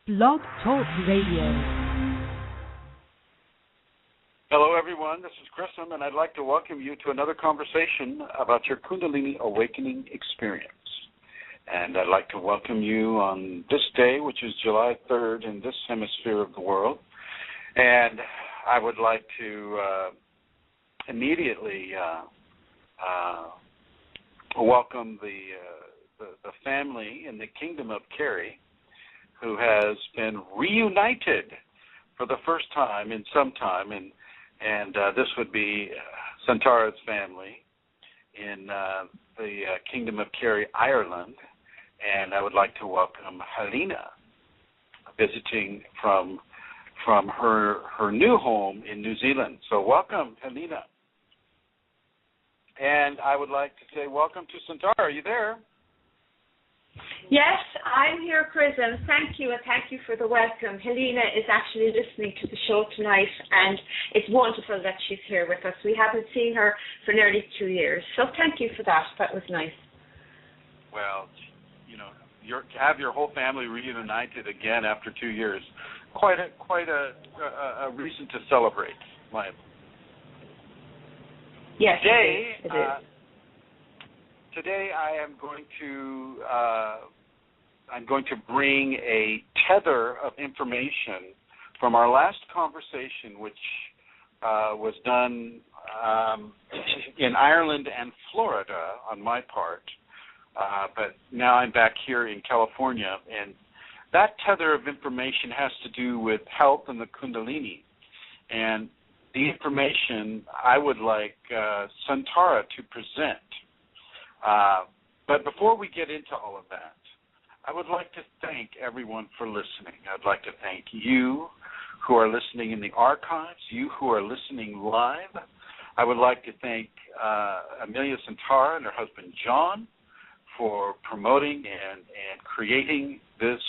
BlogTalk Radio. Hello, everyone. This is Chrism, and I'd like to welcome you to another conversation about your Kundalini awakening experience. And I'd like to welcome you on this day, which is July 3rd in this hemisphere of the world. And I would like to immediately welcome the family in the Kingdom of Kerry, who has been reunited for the first time in some time, and this would be Santara's family in the Kingdom of Kerry, Ireland, and I would like to welcome Helena, visiting from her new home in New Zealand. So welcome, Helena. And I would like to say welcome to Santara. Are you there? Yes, I'm here, Chrism. Thank you, and thank you for the welcome. Helena is actually listening to the show tonight, and it's wonderful that she's here with us. We haven't seen her for nearly 2 years, so thank you for that. That was nice. Well, you know, have your whole family reunited again after 2 years. Quite a reason to celebrate, my opinion. Yes, it is. Today I'm going to bring a tether of information from our last conversation, which was done in Ireland and Florida on my part, but now I'm back here in California, and that tether of information has to do with health and the Kundalini, and the information I would like Santara to present. But before we get into all of that, I would like to thank everyone for listening. I'd like to thank you who are listening in the archives, you who are listening live. I would like to thank Amelia Santara and her husband John for promoting and creating this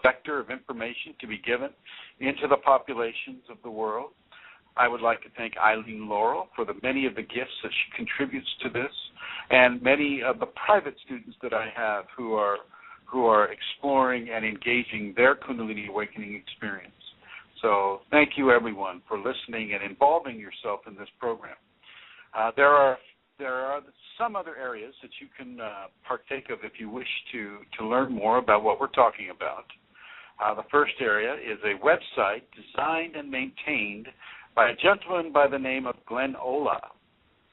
vector of information to be given into the populations of the world. I would like to thank Eileen Laurel for the many of the gifts that she contributes to this, and many of the private students that I have who are exploring and engaging their Kundalini awakening experience. So thank you, everyone, for listening and involving yourself in this program. There are some other areas that you can partake of if you wish to learn more about what we're talking about. The first area is a website designed and maintained by a gentleman by the name of Glenn Ola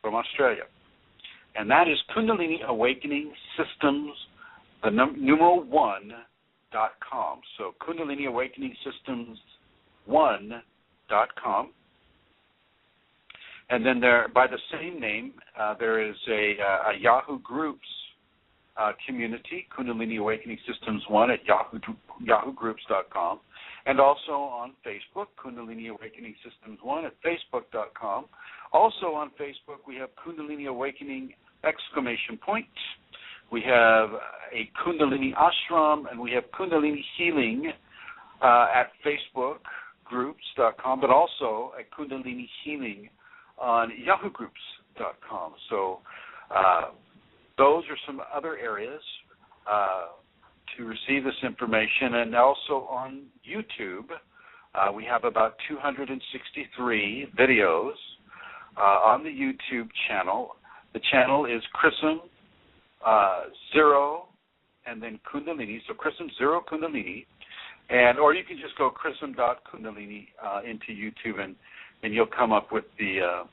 from Australia. And that is Kundalini Awakening Systems, the numeral 1.com. So Kundalini Awakening Systems 1.com. And then there, by the same name, there is a Yahoo Groups community, Kundalini Awakening Systems 1 at yahoogroups.com. And also on Facebook, Kundalini Awakening Systems 1 at facebook.com. Also on Facebook, we have Kundalini Awakening ! We have a Kundalini Ashram, and we have Kundalini Healing at facebookgroups.com, but also at Kundalini Healing on yahoogroups.com. So those are some other areas to receive this information. And also on YouTube, we have about 263 videos on the YouTube channel. The channel is Chrism 0 and then Kundalini, so Chrism 0 Kundalini, or you can just go chrism.kundalini into YouTube, and you'll come up with the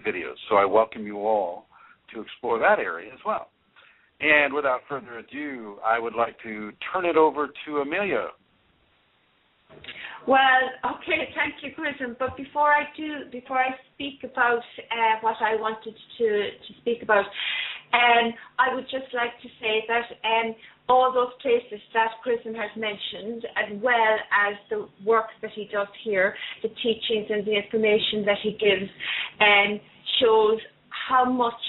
videos. So I welcome you all to explore that area as well. And without further ado, I would like to turn it over to Amelia. Well, okay, thank you, Chrism. But before I speak about what I wanted to speak about, I would just like to say that all those places that Chrism has mentioned, as well as the work that he does here, the teachings and the information that he gives, shows how much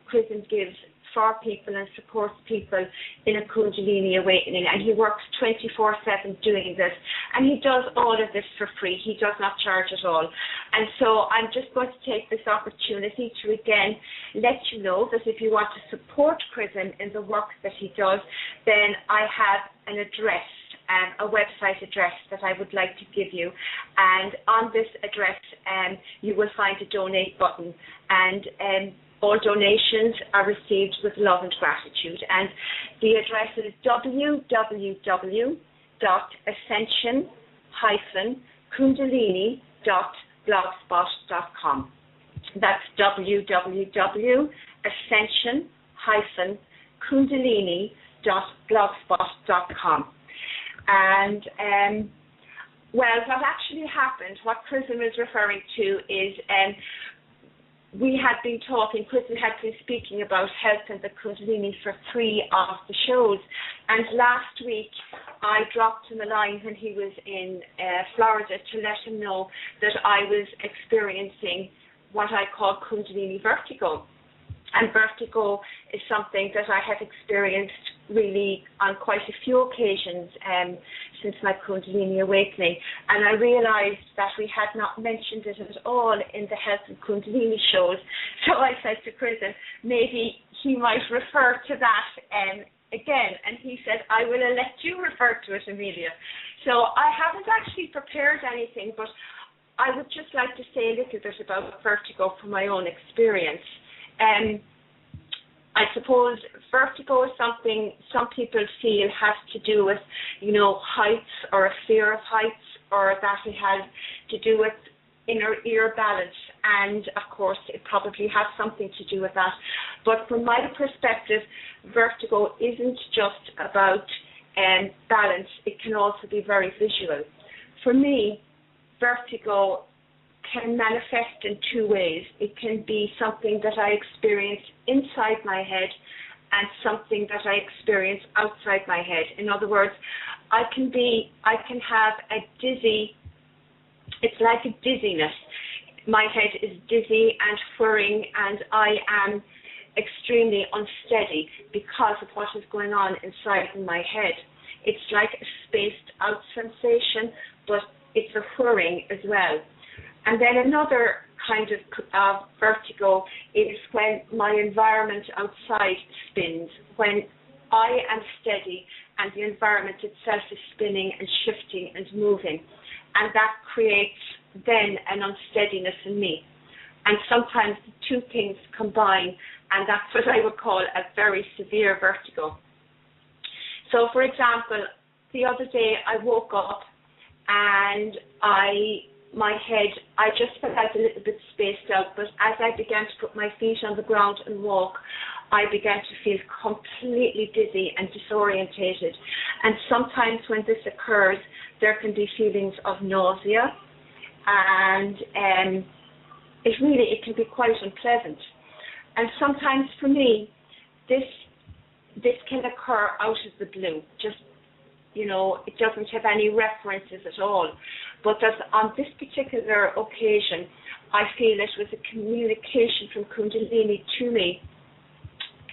Chrism gives for people and supports people in a Kundalini awakening. And he works 24/7 doing this. And he does all of this for free. He does not charge at all. And so I'm just going to take this opportunity to again let you know that if you want to support Chrism in the work that he does, then I have an address a website address that I would like to give you. And on this address, you will find a donate button. And all donations are received with love and gratitude. And the address is www.ascension-kundalini.blogspot.com. That's www.ascension-kundalini.blogspot.com. And well, what actually happened, what Chrism is referring to is we had been talking, Chrism had been speaking about health and the Kundalini for 3 of the shows. And last week, I dropped him a line when he was in Florida to let him know that I was experiencing what I call Kundalini vertigo. And vertigo is something that I have experienced really on quite a few occasions since my Kundalini awakening. And I realized that we had not mentioned it at all in the Health and Kundalini shows. So I said to Chrism, maybe he might refer to that again. And he said, I will let you refer to it, Amelia. So I haven't actually prepared anything, but I would just like to say a little bit about vertigo from my own experience. I suppose vertigo is something some people feel has to do with, heights or a fear of heights, or that it has to do with inner ear balance. And of course, it probably has something to do with that. But from my perspective, vertigo isn't just about balance. It can also be very visual. For me, vertigo can manifest in 2 ways. It can be something that I experience inside my head and something that I experience outside my head. In other words, I can have a it's like a dizziness. My head is dizzy and whirring, and I am extremely unsteady because of what is going on inside in my head. It's like a spaced out sensation, but it's a whirring as well. And then another kind of vertigo is when my environment outside spins, when I am steady and the environment itself is spinning and shifting and moving. And that creates then an unsteadiness in me. And sometimes the 2 things combine, and that's what I would call a very severe vertigo. So, for example, the other day I woke up and my head, I just felt a little bit spaced out, but as I began to put my feet on the ground and walk, I began to feel completely dizzy and disorientated. And sometimes when this occurs, there can be feelings of nausea, and it can be quite unpleasant. And sometimes for me, this can occur out of the blue, just, it doesn't have any references at all. But on this particular occasion, I feel it was a communication from Kundalini to me,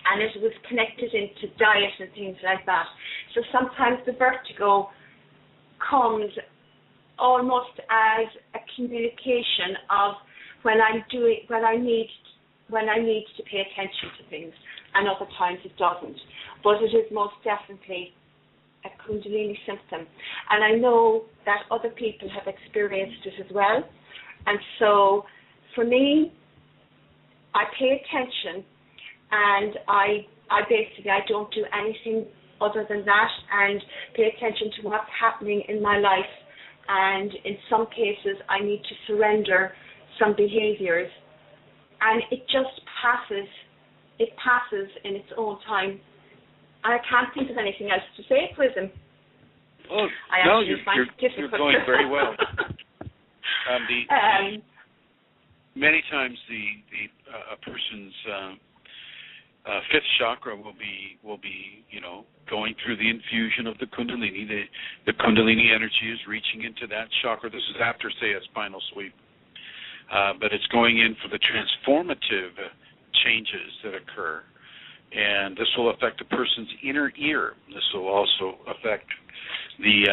and it was connected into diet and things like that. So sometimes the vertigo comes almost as a communication of when I need to pay attention to things, and other times it doesn't. But it is most definitely a Kundalini symptom. And I know that other people have experienced it as well. And so for me, I pay attention, and I don't do anything other than that, and pay attention to what's happening in my life. And in some cases, I need to surrender some behaviors. And it just passes. It passes in its own time. I can't think of anything else to say, Chrism. Oh, no, you're going very well. Many times a person's fifth chakra will be going through the infusion of the Kundalini. The Kundalini energy is reaching into that chakra. This is after, say, a spinal sweep, but it's going in for the transformative changes that occur. And this will affect a person's inner ear. This will also affect the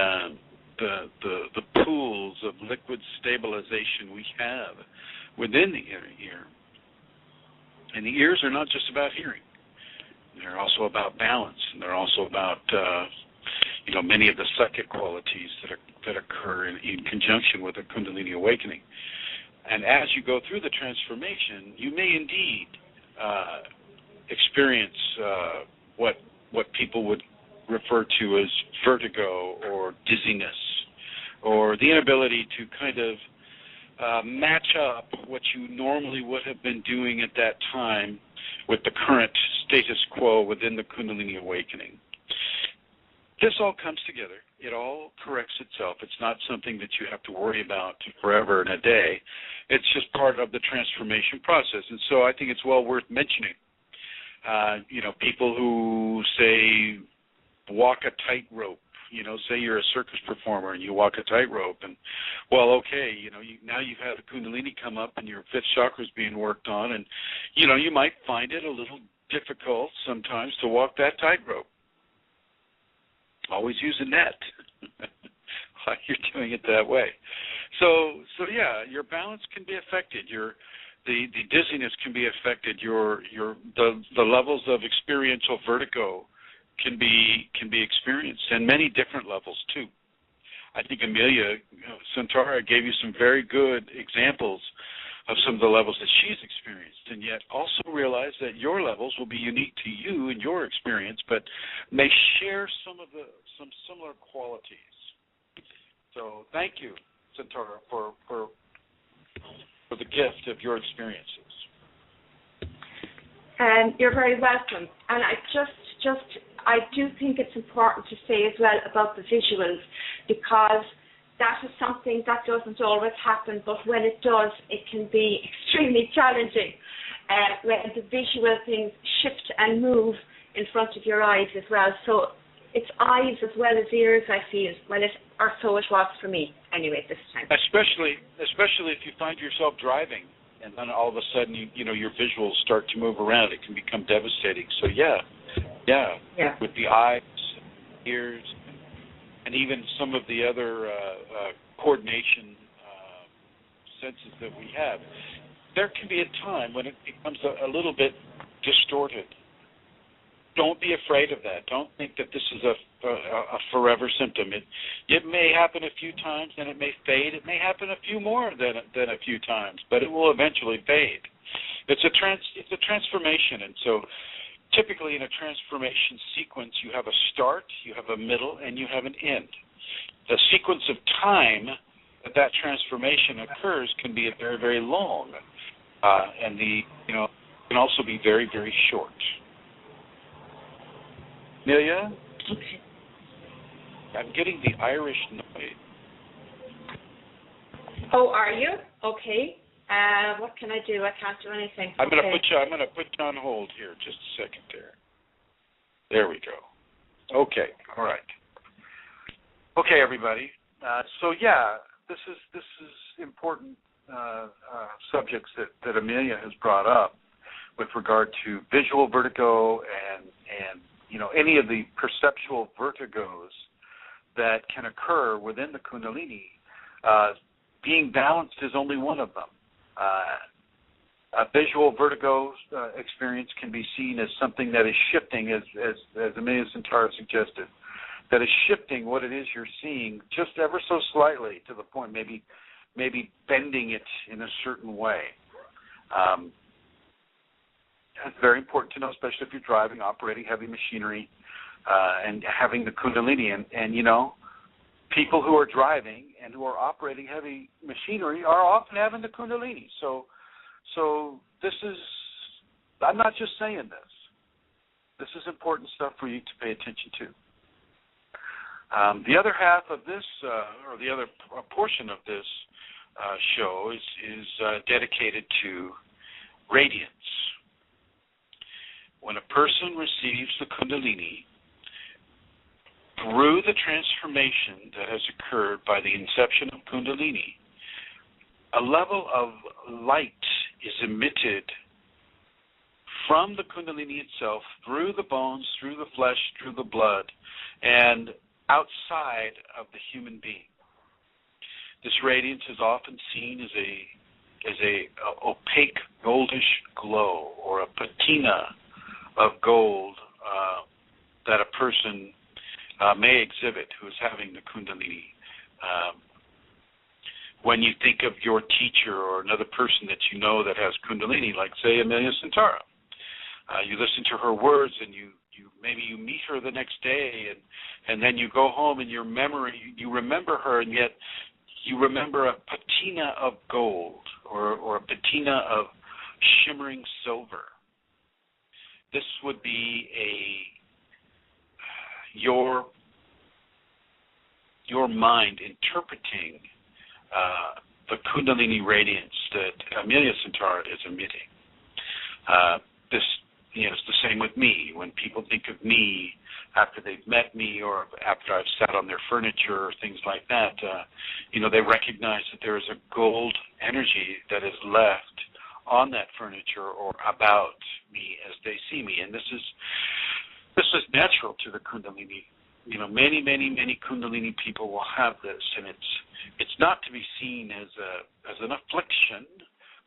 pools of liquid stabilization we have within the inner ear. And the ears are not just about hearing. They're also about balance. And they're also about, many of the psychic qualities that occur in conjunction with a Kundalini awakening. And as you go through the transformation, you may indeed experience what people would refer to as vertigo or dizziness, or the inability to kind of match up what you normally would have been doing at that time with the current status quo within the Kundalini awakening. This all comes together. It all corrects itself. It's not something that you have to worry about forever and a day. It's just part of the transformation process. And so I think it's well worth mentioning. People who say walk a tightrope, say you're a circus performer and you walk a tightrope, and now you've had a Kundalini come up and your fifth chakra is being worked on, and you might find it a little difficult sometimes to walk that tightrope. Always use a net while you're doing it that way. So yeah, your balance can be affected. The dizziness can be affected. The levels of experiential vertigo can be experienced, and many different levels too. I think Amelia Santara gave you some very good examples of some of the levels that she's experienced, and yet also realize that your levels will be unique to you and your experience, but may share some similar qualities. So thank you, Santara, for the gift of your experiences. And you're very welcome. And I do think it's important to say as well about the visuals, because that is something that doesn't always happen, but when it does, it can be extremely challenging when the visual things shift and move in front of your eyes as well. So it's eyes as well as ears, I feel, or so it was for me anyway this time. Especially if you find yourself driving and then all of a sudden your visuals start to move around, it can become devastating. So yeah, with the eyes, ears, and even some of the other coordination senses that we have, there can be a time when it becomes a little bit distorted. Don't be afraid of that. Don't think that this is a forever symptom. It may happen a few times, then it may fade. It may happen a few more than a few times, but it will eventually fade. It's a transformation, and so typically in a transformation sequence, you have a start, you have a middle, and you have an end. The sequence of time that transformation occurs can be very, very long, and can also be very, very short. Amelia? Okay. I'm getting the Irish noise. Oh, are you? Okay. What can I do? I can't do anything. I'm going to put you on hold here. Just a second there. There we go. Okay. All right. Okay, everybody. This is important subjects that Amelia has brought up with regard to visual vertigo and any of the perceptual vertigos that can occur within the Kundalini. Being balanced is only one of them. A visual vertigo experience can be seen as something that is shifting, as Amelia Santara suggested, that is shifting what it is you're seeing just ever so slightly to the point maybe bending it in a certain way. It's very important to know, especially if you're driving, operating heavy machinery, and having the Kundalini. And people who are driving and who are operating heavy machinery are often having the Kundalini. So this is, I'm not just saying this. This is important stuff for you to pay attention to. The other half of this, or the other portion of this show is dedicated to radiance. When a person receives the Kundalini, through the transformation that has occurred by the inception of Kundalini, a level of light is emitted from the Kundalini itself, through the bones, through the flesh, through the blood, and outside of the human being. This radiance is often seen as a opaque goldish glow, or a patina of gold that a person may exhibit who is having the Kundalini. When you think of your teacher or another person that you know that has Kundalini, like, say, Amelia Santara, you listen to her words and maybe you meet her the next day, and then you go home and your memory, you remember her, and yet you remember a patina of gold or a patina of shimmering silver. This would be your mind interpreting the Kundalini radiance that Amelia Santara is emitting. This is the same with me. When people think of me after they've met me or after I've sat on their furniture or things like that, they recognize that there is a gold energy that is left on that furniture or about me as they see me. And this is natural to the Kundalini. Many Kundalini people will have this, and it's not to be seen as an affliction,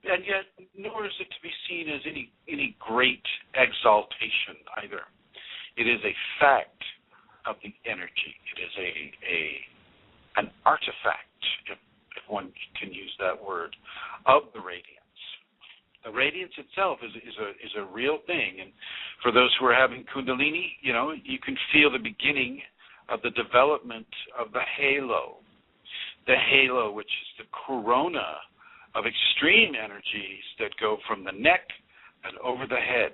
and yet nor is it to be seen as any great exaltation either. It is a fact of the energy. It is an artifact, if one can use that word, of the radiance. The radiance itself is a real thing, and for those who are having Kundalini, you can feel the beginning of the development of the halo, which is the corona of extreme energies that go from the neck and over the head.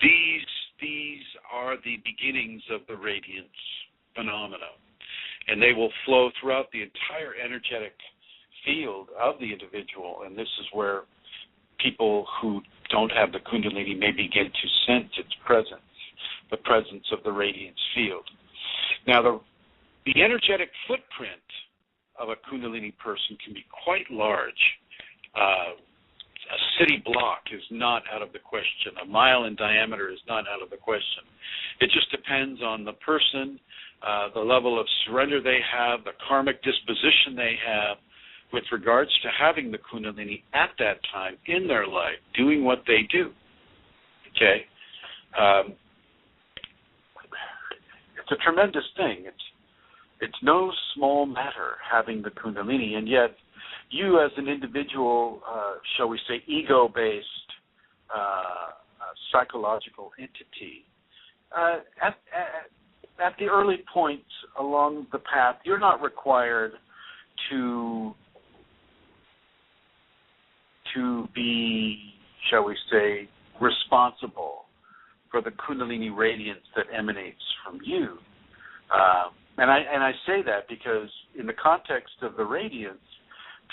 These are the beginnings of the radiance phenomena, and they will flow throughout the entire energetic field of the individual, and this is where people who don't have the Kundalini may begin to sense its presence, the presence of the radiance field. Now, the energetic footprint of a Kundalini person can be quite large. A city block is not out of the question. A mile in diameter is not out of the question. It just depends on the person, the level of surrender they have, the karmic disposition they have with regards to having the Kundalini at that time in their life, doing what they do. Okay? It's a tremendous thing. It's no small matter having the Kundalini, and yet you as an individual, shall we say, ego-based psychological entity, at the early points along the path, you're not required to be, shall we say, responsible for the Kundalini radiance that emanates from you. And I say that because in the context of the radiance,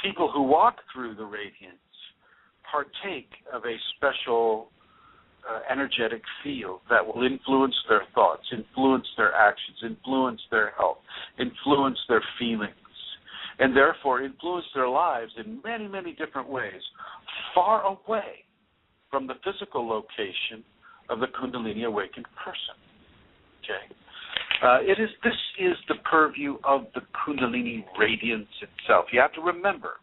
people who walk through the radiance partake of a special energetic field that will influence their thoughts, influence their actions, influence their health, influence their feelings, and therefore influence their lives in many, many different ways, far away from the physical location of the Kundalini awakened person. Okay? This is the purview of the Kundalini radiance itself. You have to remember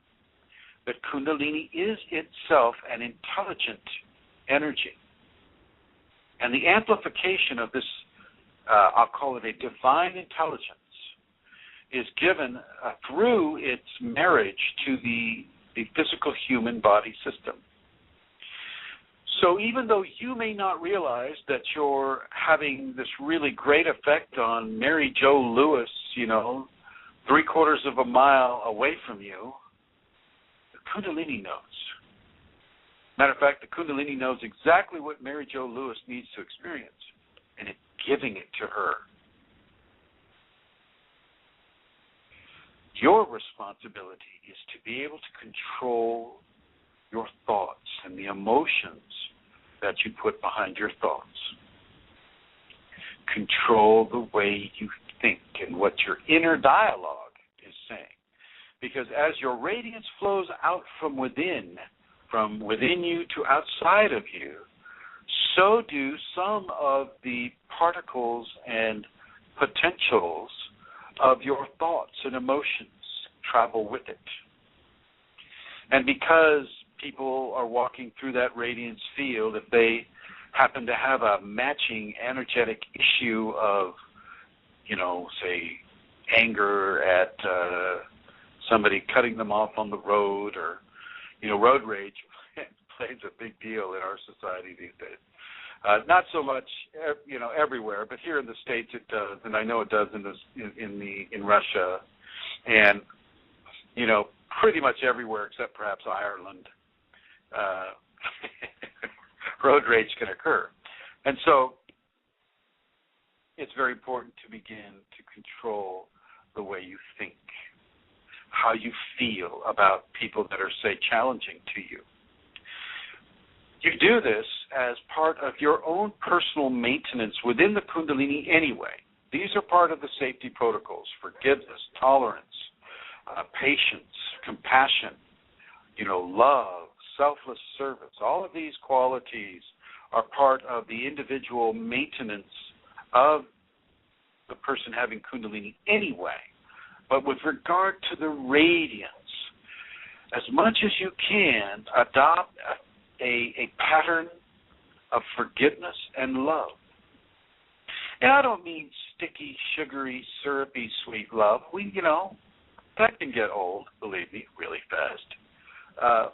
that Kundalini is itself an intelligent energy. And the amplification of this, I'll call it a divine intelligence, is given through its marriage to the physical human body system. So even though you may not realize that you're having this really great effect on Mary Jo Lewis, 3/4 of a mile away from you, the Kundalini knows. Matter of fact, the Kundalini knows exactly what Mary Jo Lewis needs to experience, and it's giving it to her. Your responsibility is to be able to control your thoughts and the emotions that you put behind your thoughts. Control the way you think and what your inner dialogue is saying. Because as your radiance flows out from within you to outside of you, so do some of the particles and potentials of your thoughts and emotions travel with it. And because people are walking through that radiance field, if they happen to have a matching energetic issue of, say, anger at somebody cutting them off on the road, or, road rage plays a big deal in our society these days. Not so much, everywhere, but here in the States it does, and I know it does in Russia, and pretty much everywhere except perhaps Ireland. Road rage can occur, and so it's very important to begin to control the way you think, how you feel about people that are, say, challenging to you. You do this as part of your own personal maintenance within the Kundalini anyway. These are part of the safety protocols: forgiveness, tolerance, patience, compassion, love, selfless service. All of these qualities are part of the individual maintenance of the person having Kundalini anyway. But with regard to the radiance, as much as you can, adopt a pattern of forgiveness and love. And I don't mean sticky, sugary, syrupy, sweet love. That can get old, believe me, really fast.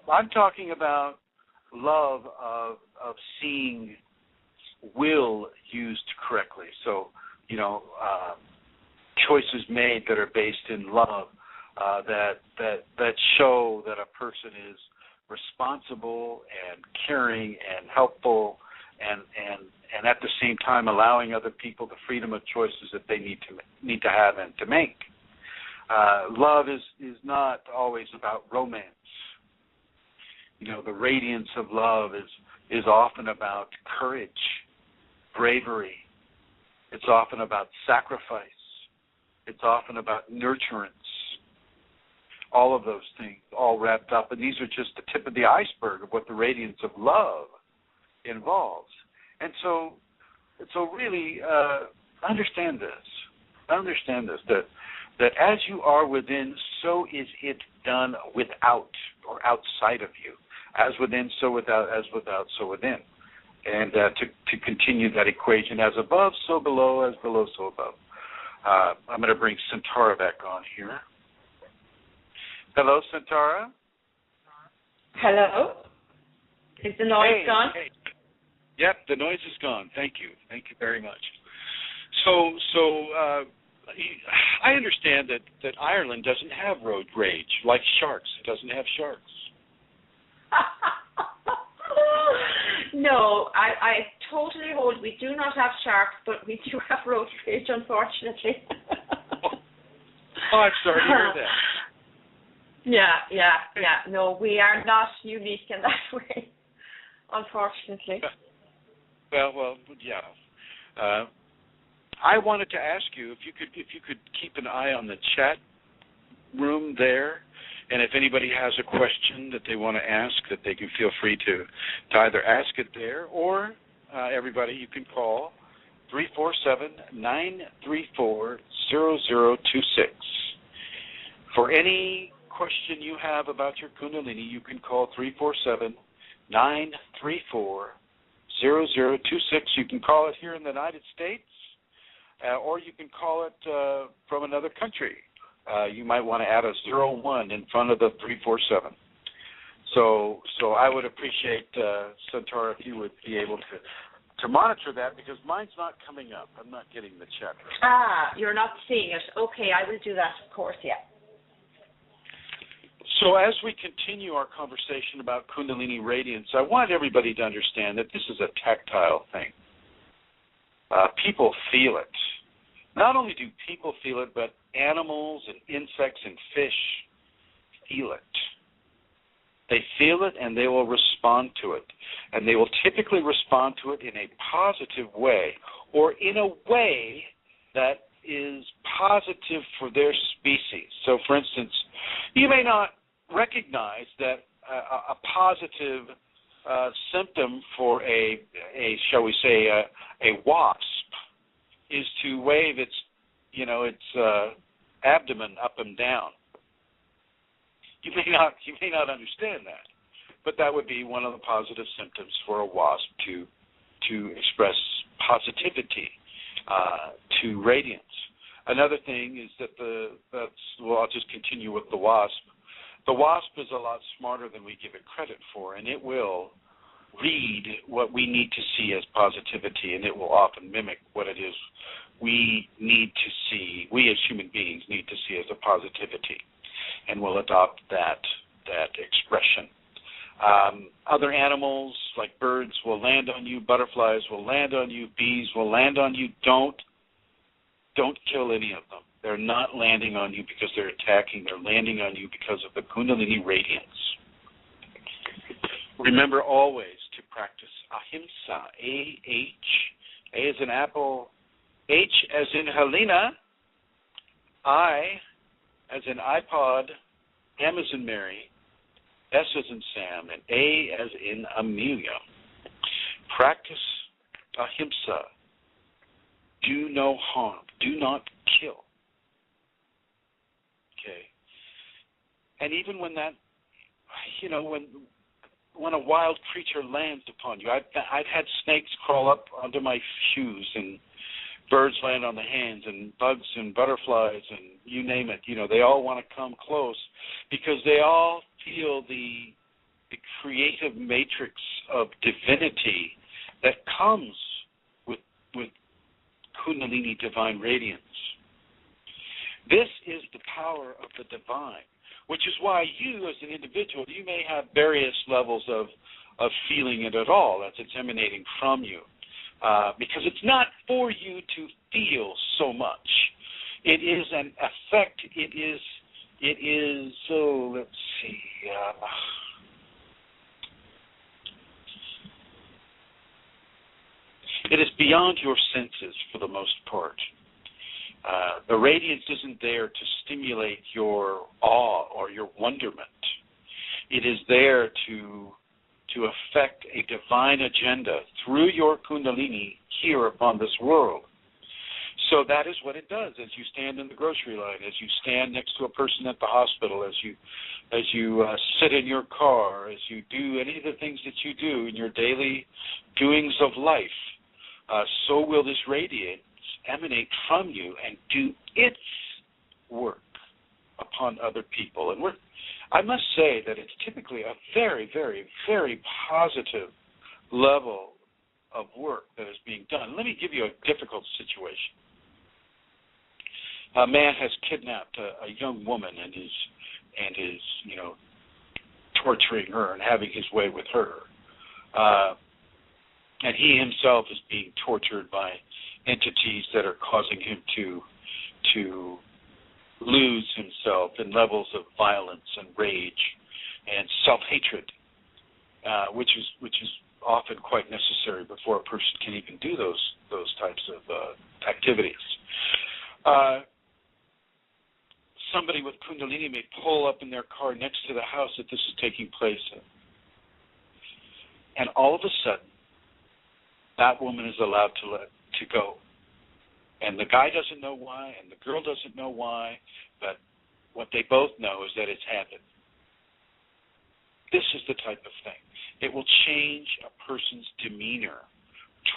I'm talking about love of seeing will used correctly. So, choices made that are based in love, that show that a person is responsible and caring and helpful, and at the same time allowing other people the freedom of choices that they need to have and to make. Love is not always about romance. The radiance of love is often about courage, bravery. It's often about sacrifice. It's often about nurturance. All of those things, all wrapped up. And these are just the tip of the iceberg of what the radiance of love involves. And so really understand this, that as you are within, so is it done without or outside of you. As within, so without, as without, so within. And to continue that equation, as above, so below, as below, so above. I'm going to bring Centaura back on here. Hello, Centaura. Hello. Is the noise gone? Hey. Yep, the noise is gone. Thank you. Thank you very much. So I understand that Ireland doesn't have road rage like sharks. It doesn't have sharks. No, I totally hold. We do not have sharks, but we do have road rage, unfortunately. Oh, I'm sorry to hear that. Yeah. No, we are not unique in that way, unfortunately. Well, yeah. I wanted to ask you if you could keep an eye on the chat room there, and if anybody has a question that they want to ask, that they can feel free to either ask it there, or everybody, you can call 347-934-0026. For any question you have about your Kundalini, you can call 347-934-0026. You can call it here in the United States, or you can call it from another country. You might want to add a 01 in front of the 347. So I would appreciate, Centaura, if you would be able to monitor that, because mine's not coming up. I'm not getting the chat. You're not seeing it. Okay, I will do that, of course, yeah. So as we continue our conversation about Kundalini Radiance, I want everybody to understand that this is a tactile thing. People feel it. Not only do people feel it, but animals and insects and fish feel it. They feel it and they will respond to it. And they will typically respond to it in a positive way, or in a way that is positive for their species. So, for instance, you may not recognize that a positive symptom for a shall we say, a wasp is to wave its abdomen up and down. You may not understand that, but that would be one of the positive symptoms for a wasp to to express positivity to radiance. Another thing is that I'll just continue with the wasp. The wasp is a lot smarter than we give it credit for, and it will read what we need to see as positivity, and it will often mimic what it is we need to see, we as human beings need to see as a positivity, and will adopt that expression. Other animals, like birds, will land on you, butterflies will land on you, bees will land on you. Don't kill any of them. They're not landing on you because they're attacking. They're landing on you because of the Kundalini Radiance. Remember always to practice ahimsa, A-H, A as in apple, H as in Helena, I as in iPod, M as in Mary, S as in Sam, and A as in Amelia. Practice ahimsa. Do no harm. Do not kill. Okay. And even when that, when a wild creature lands upon you, I've had snakes crawl up under my shoes, and birds land on the hands, and bugs and butterflies, and you name it. They all want to come close because they all feel the creative matrix of divinity that comes with Kundalini divine radiance. This is the power of the divine, which is why you as an individual, you may have various levels of feeling it at all as it's emanating from you. Because it's not for you to feel so much. It is an effect. It is, so let's see. It is beyond your senses for the most part. The radiance isn't there to stimulate your awe or your wonderment. It is there to affect a divine agenda through your Kundalini here upon this world. So that is what it does as you stand in the grocery line, as you stand next to a person at the hospital, as you sit in your car, as you do any of the things that you do in your daily doings of life. So will this radiance emanate from you and do its work upon other people. And I must say that it's typically a very, very, very positive level of work that is being done. Let me give you a difficult situation. A man has kidnapped a young woman and is torturing her and having his way with her. And he himself is being tortured by entities that are causing him to lose himself in levels of violence and rage and self-hatred, which is often quite necessary before a person can even do those types of activities. Somebody with Kundalini may pull up in their car next to the house that this is taking place in. And all of a sudden, that woman is allowed to go. And the guy doesn't know why, and the girl doesn't know why, but what they both know is that it's happened. This is the type of thing. It will change a person's demeanor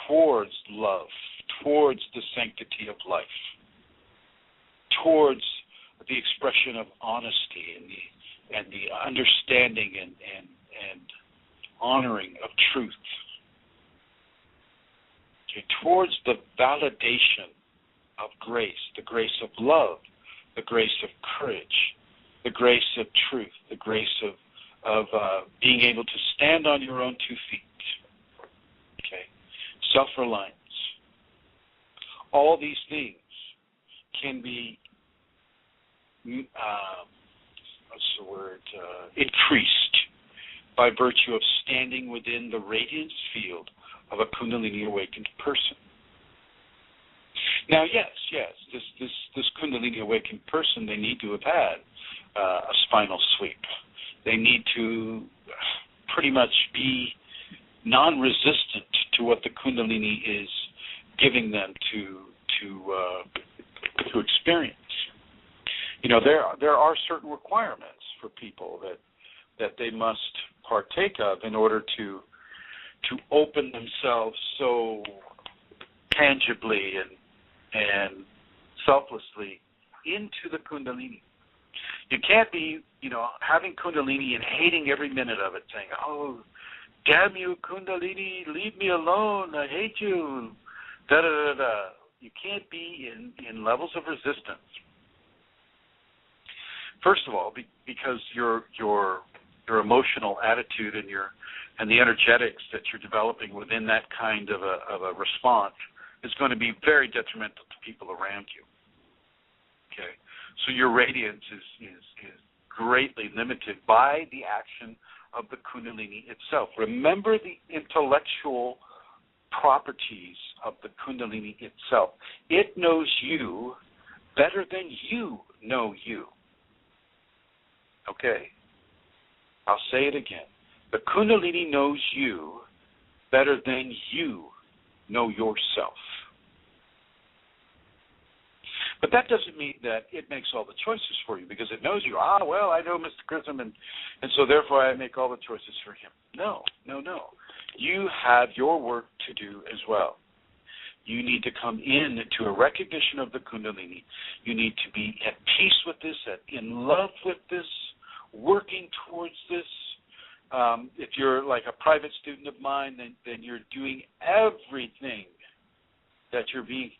towards love, towards the sanctity of life, towards the expression of honesty and the understanding and honoring of truth, okay, towards the validation of grace, the grace of love, the grace of courage, the grace of truth, the grace of being able to stand on your own 2 feet, okay, self-reliance. All these things can be increased by virtue of standing within the radiance field of a Kundalini awakened person. Now, yes, this Kundalini awakened person, they need to have had a spinal sweep. They need to pretty much be non-resistant to what the Kundalini is giving them to experience. There are certain requirements for people that they must partake of in order to to open themselves so tangibly and selflessly into the Kundalini. You can't be, having Kundalini and hating every minute of it, saying, oh, damn you, Kundalini, leave me alone, I hate you, da-da-da-da. You can't be in levels of resistance. First of all, because your emotional attitude and the energetics that you're developing within that kind of a response is going to be very detrimental to people around you. Okay, so your radiance is greatly limited by the action of the Kundalini itself. Remember the intellectual properties of the Kundalini itself. It knows you better than you know you. Okay? I'll say it again. The Kundalini knows you better than you know yourself. But that doesn't mean that it makes all the choices for you, because it knows you. Well, I know Mr. Chrism, and so therefore I make all the choices for him. No. You have your work to do as well. You need to come in to a recognition of the Kundalini. You need to be at peace with this, in love with this, working towards this. If you're like a private student of mine, then you're doing everything that you're being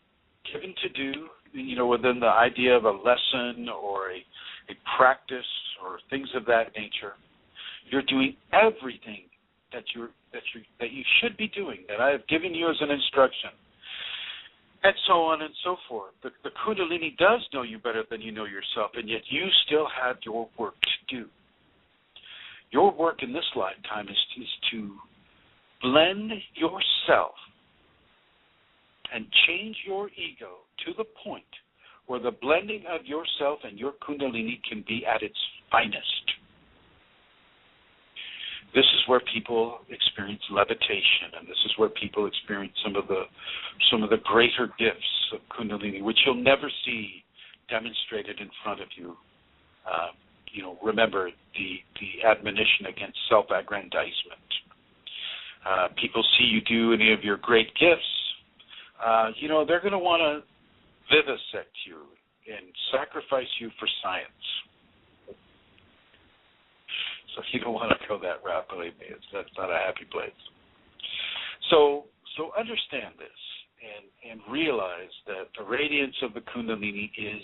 given to do, within the idea of a lesson or a practice or things of that nature. You're doing everything that you should be doing, that I have given you as an instruction, and so on and so forth. The Kundalini does know you better than you know yourself, and yet you still have your work to do. Your work in this lifetime is to blend yourself and change your ego to the point where the blending of yourself and your Kundalini can be at its finest. This is where people experience levitation, and this is where people experience some of the greater gifts of Kundalini, which you'll never see demonstrated in front of you. Remember the admonition against self-aggrandizement. People see you do any of your great gifts, they're going to want to vivisect you and sacrifice you for science. So you don't want to go that route, believe me. That's not a happy place. So understand this and realize that the radiance of the Kundalini is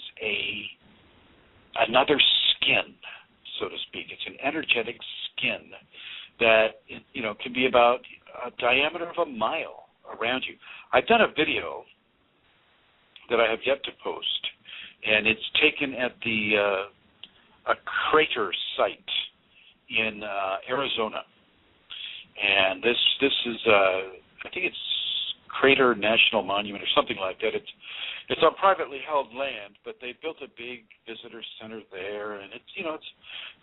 another skin, so to speak. It's an energetic skin that can be about a diameter of a mile around you. I've done a video that I have yet to post, and it's taken at a crater site in Arizona, and this is I think it's Crater National Monument or something like that. It's on privately held land, but they built a big visitor center there, and it's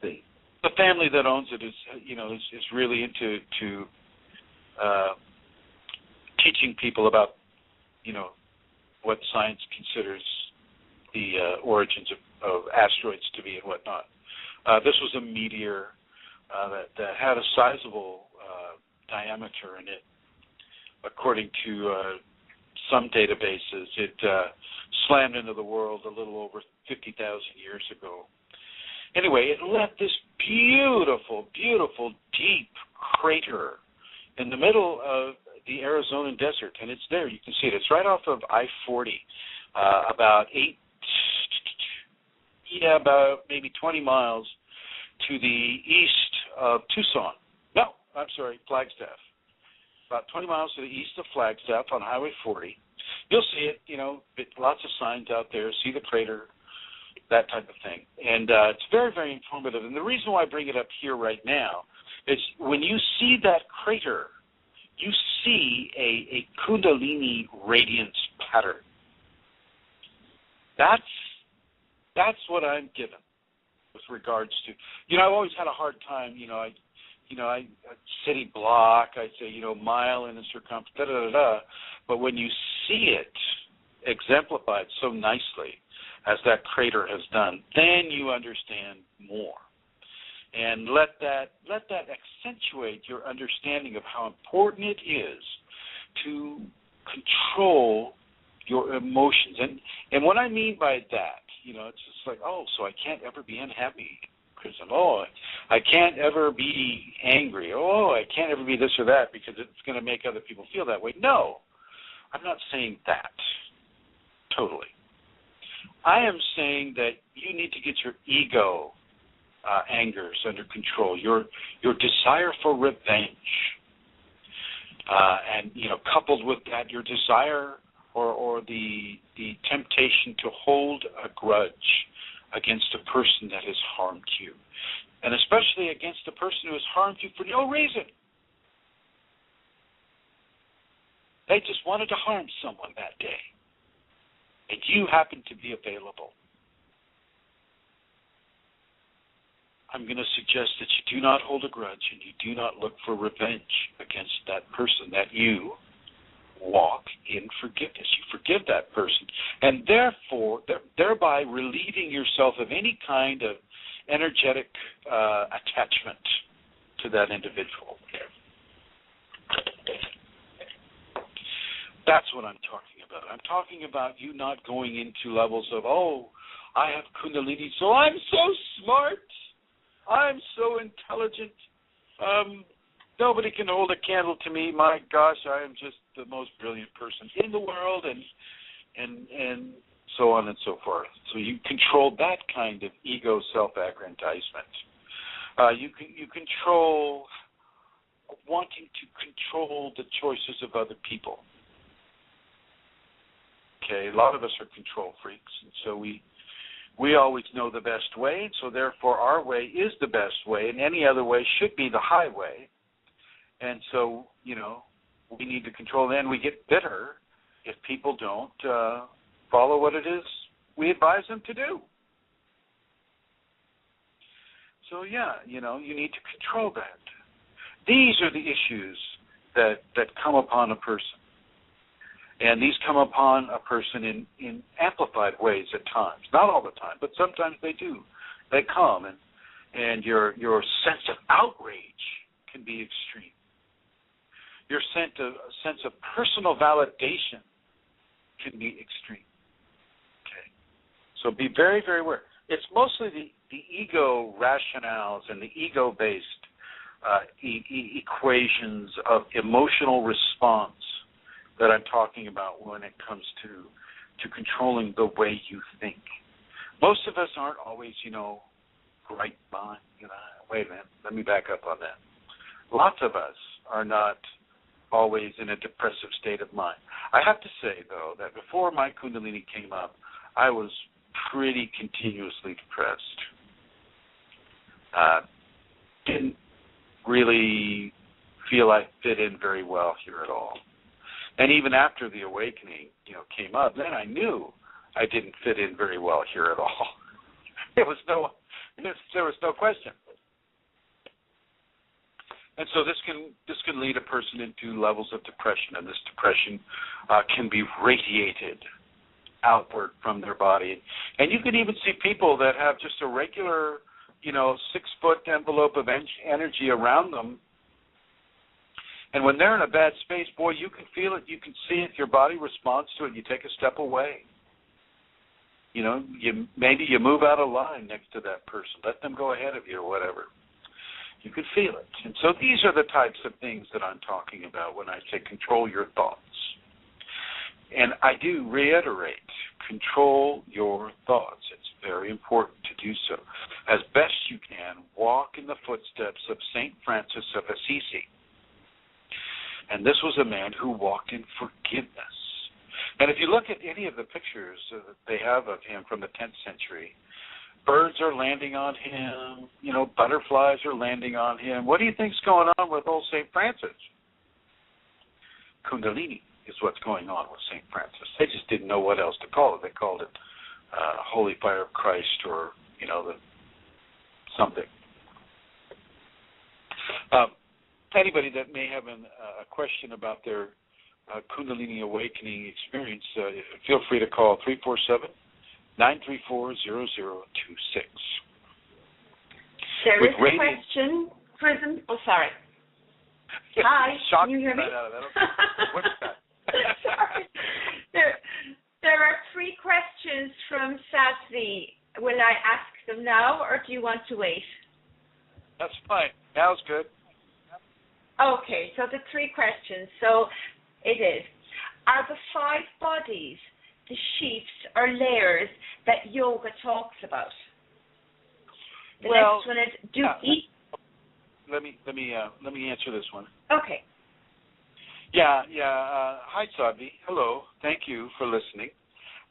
the family that owns it is really into teaching people about what science considers the origins of asteroids to be and whatnot. This was a meteor that had a sizable diameter in it. According to some databases, it slammed into the world a little over 50,000 years ago. Anyway, it left this beautiful, beautiful, deep crater in the middle of the Arizona desert, and it's there. You can see it. It's right off of I-40, about maybe 20 miles to the east of Tucson. No, I'm sorry, Flagstaff. About 20 miles to the east of Flagstaff on Highway 40. You'll see it, lots of signs out there, see the crater, that type of thing. And it's very, very informative. And the reason why I bring it up here right now is when you see that crater, you see a Kundalini radiance pattern. That's what I'm given with regards to, I've always had a hard time, I city block, I say, mile in the circumference, da-da-da-da. But when you see it exemplified so nicely as that crater has done, then you understand more. and let that accentuate your understanding of how important it is to control your emotions. And what I mean by that, it's just like, so I can't ever be unhappy, Chrism. I can't ever be angry. I can't ever be this or that because it's going to make other people feel that way. No, I'm not saying that totally. I am saying that you need to get your ego angers under control, your desire for revenge, and coupled with that, your desire or the temptation to hold a grudge against a person that has harmed you, and especially against a person who has harmed you for no reason. They just wanted to harm someone that day, and you happened to be available. I'm going to suggest that you do not hold a grudge and you do not look for revenge against that person, that you walk in forgiveness. You forgive that person, and thereby relieving yourself of any kind of energetic attachment to that individual. That's what I'm talking about. I'm talking about you not going into levels of, I have Kundalini, so I'm so smart. I'm so intelligent. Nobody can hold a candle to me. My gosh, I am just the most brilliant person in the world, and so on and so forth. So you control that kind of ego self-aggrandizement. You control wanting to control the choices of other people. Okay, a lot of us are control freaks, and so we always know the best way, so therefore our way is the best way, and any other way should be the highway. And so, we need to control. Then we get bitter if people don't follow what it is we advise them to do. So, you need to control that. These are the issues that come upon a person. And these come upon a person in amplified ways at times. Not all the time, but sometimes they do. They come, and your sense of outrage can be extreme. Your sense of personal validation can be extreme. Okay, so be very, very aware. It's mostly the ego rationales and the ego-based equations of emotional response that I'm talking about when it comes to controlling the way you think. Most of us aren't always, right mind. Wait a minute, let me back up on that. Lots of us are not always in a depressive state of mind. I have to say, though, that before my Kundalini came up, I was pretty continuously depressed. Didn't really feel I fit in very well here at all. And even after the awakening, came up, then I knew I didn't fit in very well here at all. There was no question. And so this can lead a person into levels of depression, and this depression can be radiated outward from their body. And you can even see people that have just a regular, 6-foot envelope of energy around them. And when they're in a bad space, boy, you can feel it, you can see it, your body responds to it, and you take a step away. Maybe you move out of line next to that person. Let them go ahead of you or whatever. You can feel it. And so these are the types of things that I'm talking about when I say control your thoughts. And I do reiterate, control your thoughts. It's very important to do so. As best you can, walk in the footsteps of St. Francis of Assisi. And this was a man who walked in forgiveness. And if you look at any of the pictures that they have of him from the 10th century, birds are landing on him, butterflies are landing on him. What do you think's going on with old St. Francis? Kundalini is what's going on with St. Francis. They just didn't know what else to call it. They called it Holy Fire of Christ or, something. Anybody that may have a question about their Kundalini awakening experience, feel free to call 347-934-0026. There with is a radiant. question, Chrism. Oh, sorry. Hi, Shocked can you hear me? right out of that. Okay. What's that? Sorry. There are 3 questions from Sadvi. Will I ask them now, or do you want to wait? That's fine. Now's good. Okay, so the 3 questions. So it is, are the 5 bodies the sheaths or layers that yoga talks about? The next one is, do each... Let me answer this one. Okay. Yeah. Hi, Sadvi. Hello. Thank you for listening,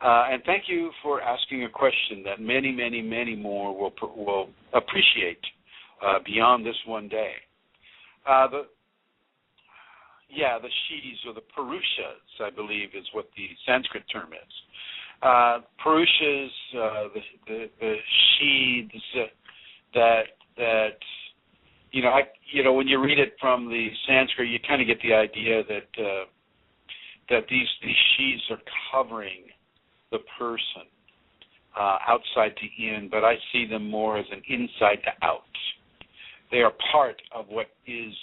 and thank you for asking a question that many, many, many more will appreciate beyond this one day. The sheaths or the purushas, I believe, is what the Sanskrit term is. Purushas, the sheaths that. When you read it from the Sanskrit, you kind of get the idea that these sheaths are covering the person outside to in, but I see them more as an inside to out. They are part of what is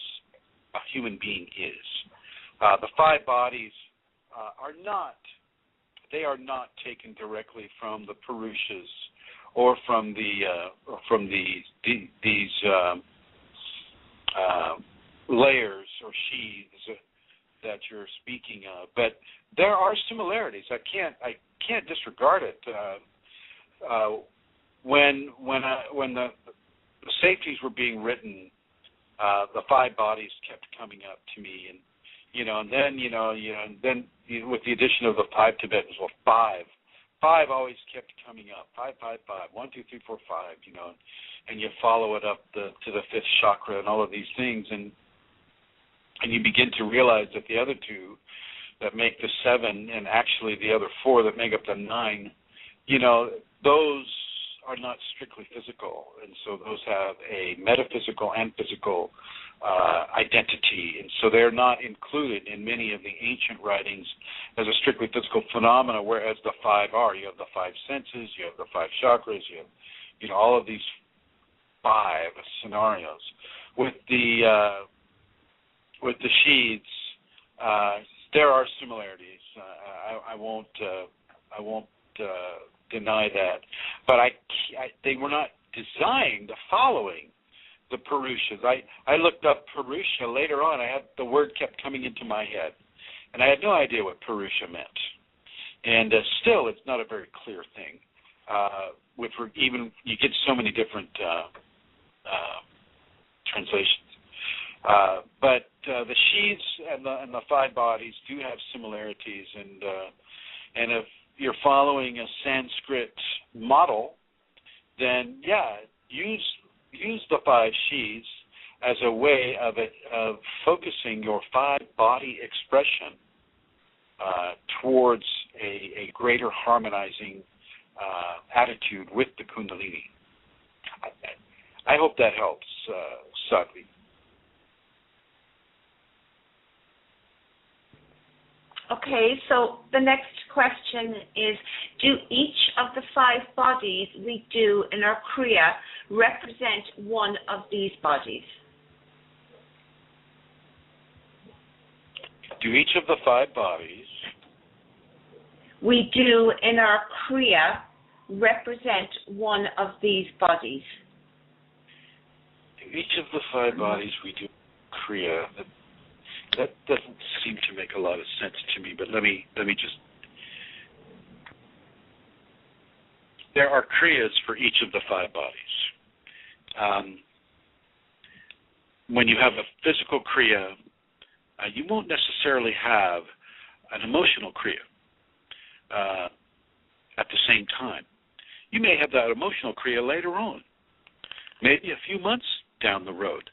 a human being is. The 5 bodies are not taken directly from the purushas or from these layers or sheaths that you're speaking of, but there are similarities. I can't disregard it. When the safeties were being written, the 5 bodies kept coming up to me, and then with the addition of the 5 Tibetans, 5 always kept coming up. 5, 5, 5. 1, 2, 3, 4, 5. And you follow it up to the 5th chakra and all of these things, and you begin to realize that the other 2 that make the 7, and actually the other 4 that make up the 9, those are not strictly physical, and so those have a metaphysical and physical identity, and so they're not included in many of the ancient writings as a strictly physical phenomena, whereas the 5 are. You have the 5 senses, you have the 5 chakras, you have all of these 5 scenarios. With the sheaths, there are similarities. I won't deny that, but they were not designed following the Purushas. I looked up Purusha later on. The word kept coming into my head, and I had no idea what Purusha meant. And still, it's not a very clear thing. You get so many different translations. But the sheaths and the 5 bodies do have similarities, and if you're following a Sanskrit model, then use the 5 sheaths as a way of focusing your 5 body expression towards a greater harmonizing attitude with the Kundalini. I hope that helps, Sadvi. Okay, so the next question is, do each of the 5 bodies we do in our Kriya represent one of these bodies? Do each of the 5 bodies we do in our Kriya represent one of these bodies? Do each of the 5 bodies we do Kriya, that doesn't seem to make a lot of sense to me, but let me just... There are Kriyas for each of the 5 bodies. When you have a physical Kriya, you won't necessarily have an emotional Kriya at the same time. You may have that emotional Kriya later on, maybe a few months down the road.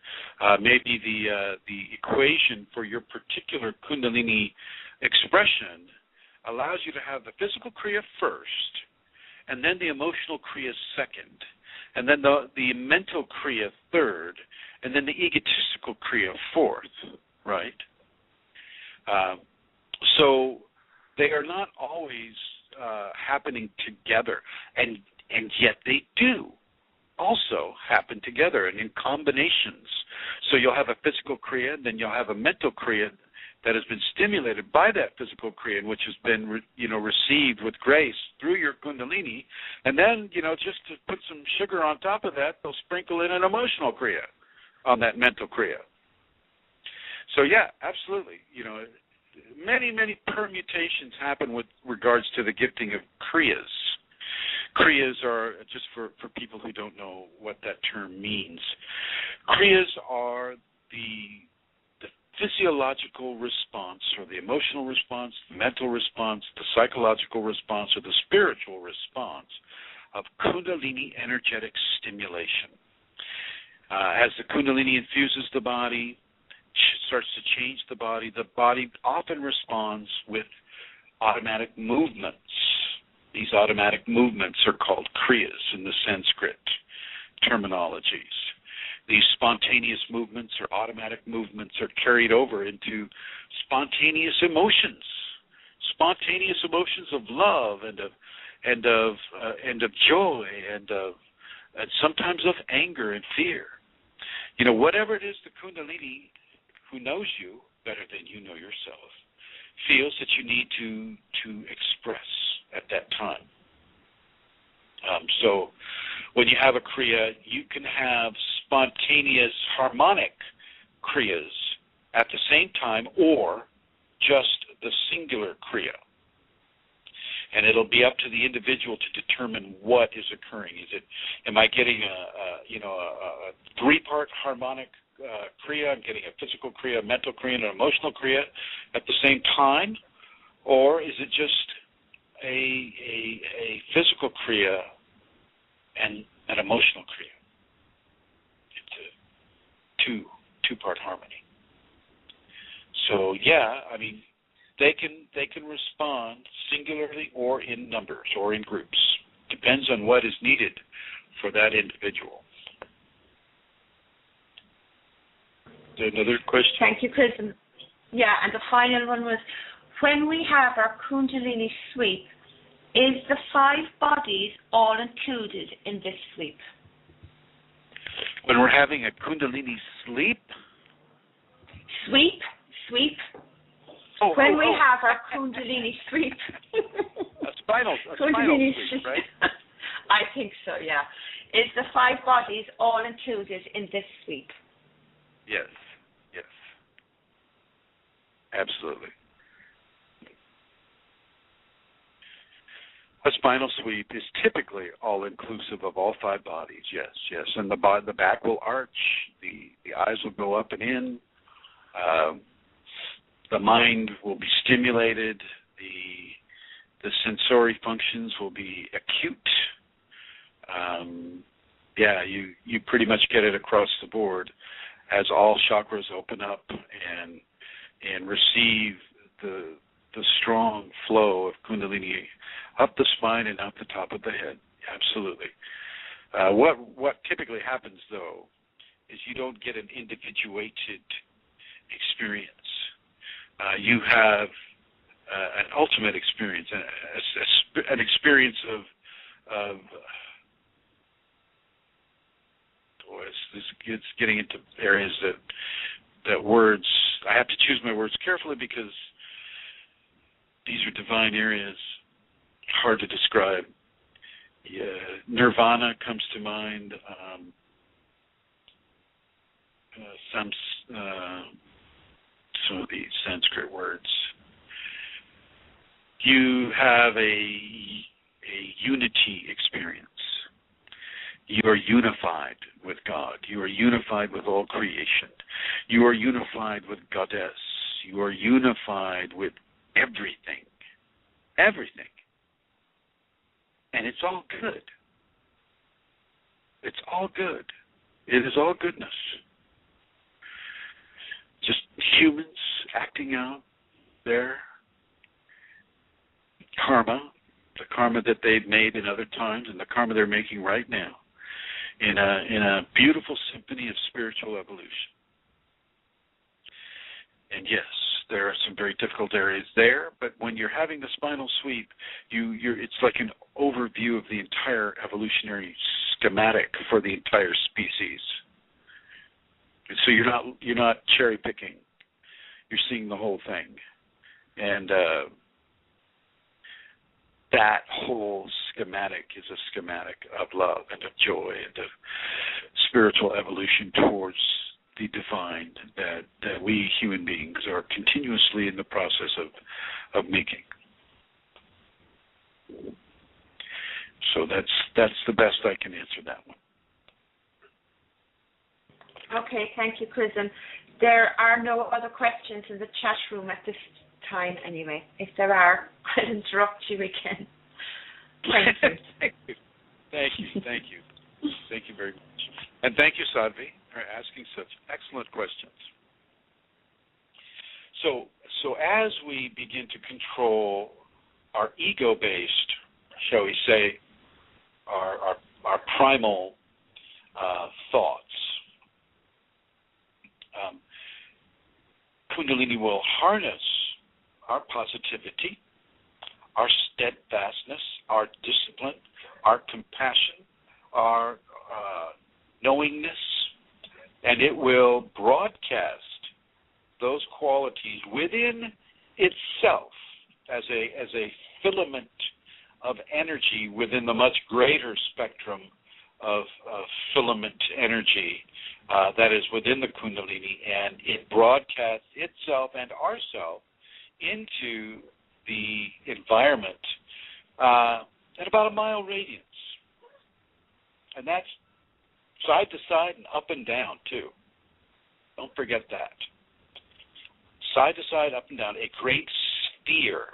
Maybe the equation for your particular Kundalini expression allows you to have the physical Kriya first, and then the emotional Kriya second, and then the mental Kriya third, and then the egotistical Kriya fourth, right? So they are not always happening together, and yet they do. also happen together and in combinations. So you'll have a physical Kriya, and then you'll have a mental Kriya that has been stimulated by that physical Kriya, which has been received with grace through your Kundalini. And then, just to put some sugar on top of that, they'll sprinkle in an emotional Kriya on that mental Kriya. So, yeah, absolutely. Many, many permutations happen with regards to the gifting of Kriyas. Kriyas are, just for people who don't know what that term means, Kriyas are the physiological response, or the emotional response, the mental response, the psychological response, or the spiritual response of Kundalini energetic stimulation. As the Kundalini infuses the body, starts to change the body often responds with automatic movements. These automatic movements are called Kriyas in the Sanskrit terminologies. These spontaneous movements or automatic movements are carried over into spontaneous emotions of love and of joy and sometimes of anger and fear. Whatever it is, the Kundalini, who knows you better than you know yourself, feels that you need to express at that time. So when you have a Kriya, you can have spontaneous harmonic Kriyas at the same time, or just the singular Kriya. And it'll be up to the individual to determine what is occurring. Am I getting a three-part harmonic Kriya? I'm getting a physical Kriya, a mental Kriya, and an emotional Kriya at the same time? Or is it just a physical Kriya and an emotional Kriya? It's a two-part harmony. So they can respond singularly or in numbers or in groups. Depends on what is needed for that individual. Is there another question? Thank you, Chrism. Yeah, and the final one was, when we have our Kundalini sweep, is the 5 bodies all included in this sweep? When we're having a Kundalini sleep? Sweep. When we have our Kundalini sweep. a spinal sweep, right? I think so, yeah. Is the 5 bodies all included in this sweep? Yes. Absolutely. A spinal sweep is typically all-inclusive of all 5 bodies, yes. And the back will arch, the eyes will go up and in, the mind will be stimulated, the sensory functions will be acute. You pretty much get it across the board as all chakras open up and receive the strong flow of Kundalini up the spine and up the top of the head. Absolutely. What typically happens, though, is you don't get an individuated experience. You have an ultimate experience, an experience of it's getting into areas that words, I have to choose my words carefully because these are divine areas, hard to describe. Nirvana comes to mind. Some of these Sanskrit words. You have a unity experience. You are unified with God. You are unified with all creation. You are unified with Goddess. You are unified with everything. Everything. And it's all good. It's all good. It is all goodness. Just humans acting out their karma, the karma that they've made in other times and the karma they're making right now, in a beautiful symphony of spiritual evolution. And yes, there are some very difficult areas there, but when you're having the spinal sweep, it's like an overview of the entire evolutionary schematic for the entire species. So you're not cherry picking. You're seeing the whole thing, and that whole schematic is a schematic of love and of joy and of spiritual evolution towards the divine that we human beings are continuously in the process of making. So that's the best I can answer that one. Okay, thank you, Chrism. There are no other questions in the chat room at this time anyway. If there are, I'll interrupt you again. Thank you. Thank you very much. And thank you, Sadhvi, for asking such excellent questions. So as we begin to control our ego-based, shall we say, our primal thoughts, Kundalini will harness our positivity, our steadfastness, our discipline, our compassion, our knowingness, and it will broadcast those qualities within itself as a filament of energy within the much greater spectrum of filament energy that is within the Kundalini, and it broadcasts itself and ourself into the environment at about a mile radius. And that's side to side and up and down, too. Don't forget that. Side to side, up and down, a great sphere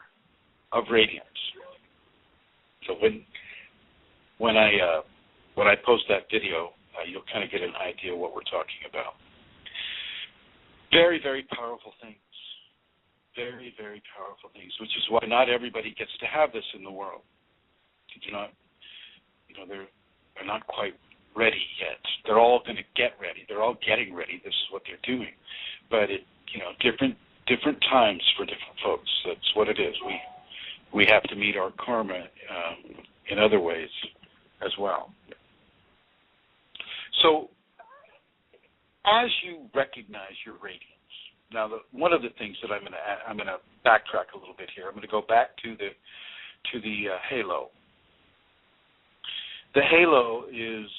of radiance. So when I post that video, you'll kind of get an idea of what we're talking about. Very, very powerful things. Very, very powerful things, which is why not everybody gets to have this in the world. They're not quite ready yet. They're all going to get ready. They're all getting ready. This is what they're doing. But different times for different folks. That's what it is. We have to meet our karma in other ways as well. So, as you recognize your radiance, now one of the things that I'm going to backtrack a little bit here. I'm going to go back to the halo. The halo is,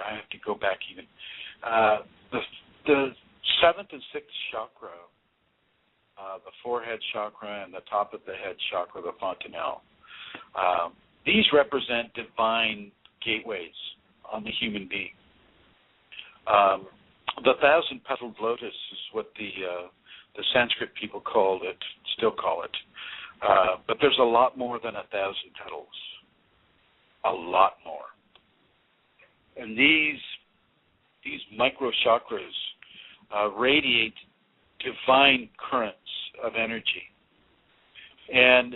I have to go back even. The seventh and sixth chakra, the forehead chakra and the top of the head chakra, the fontanelle. These represent divine gateways on the human being. The thousand-petaled lotus is what the Sanskrit people called it, still call it. But there's a lot more than 1,000 petals. A lot more. And these micro chakras radiate divine currents of energy. And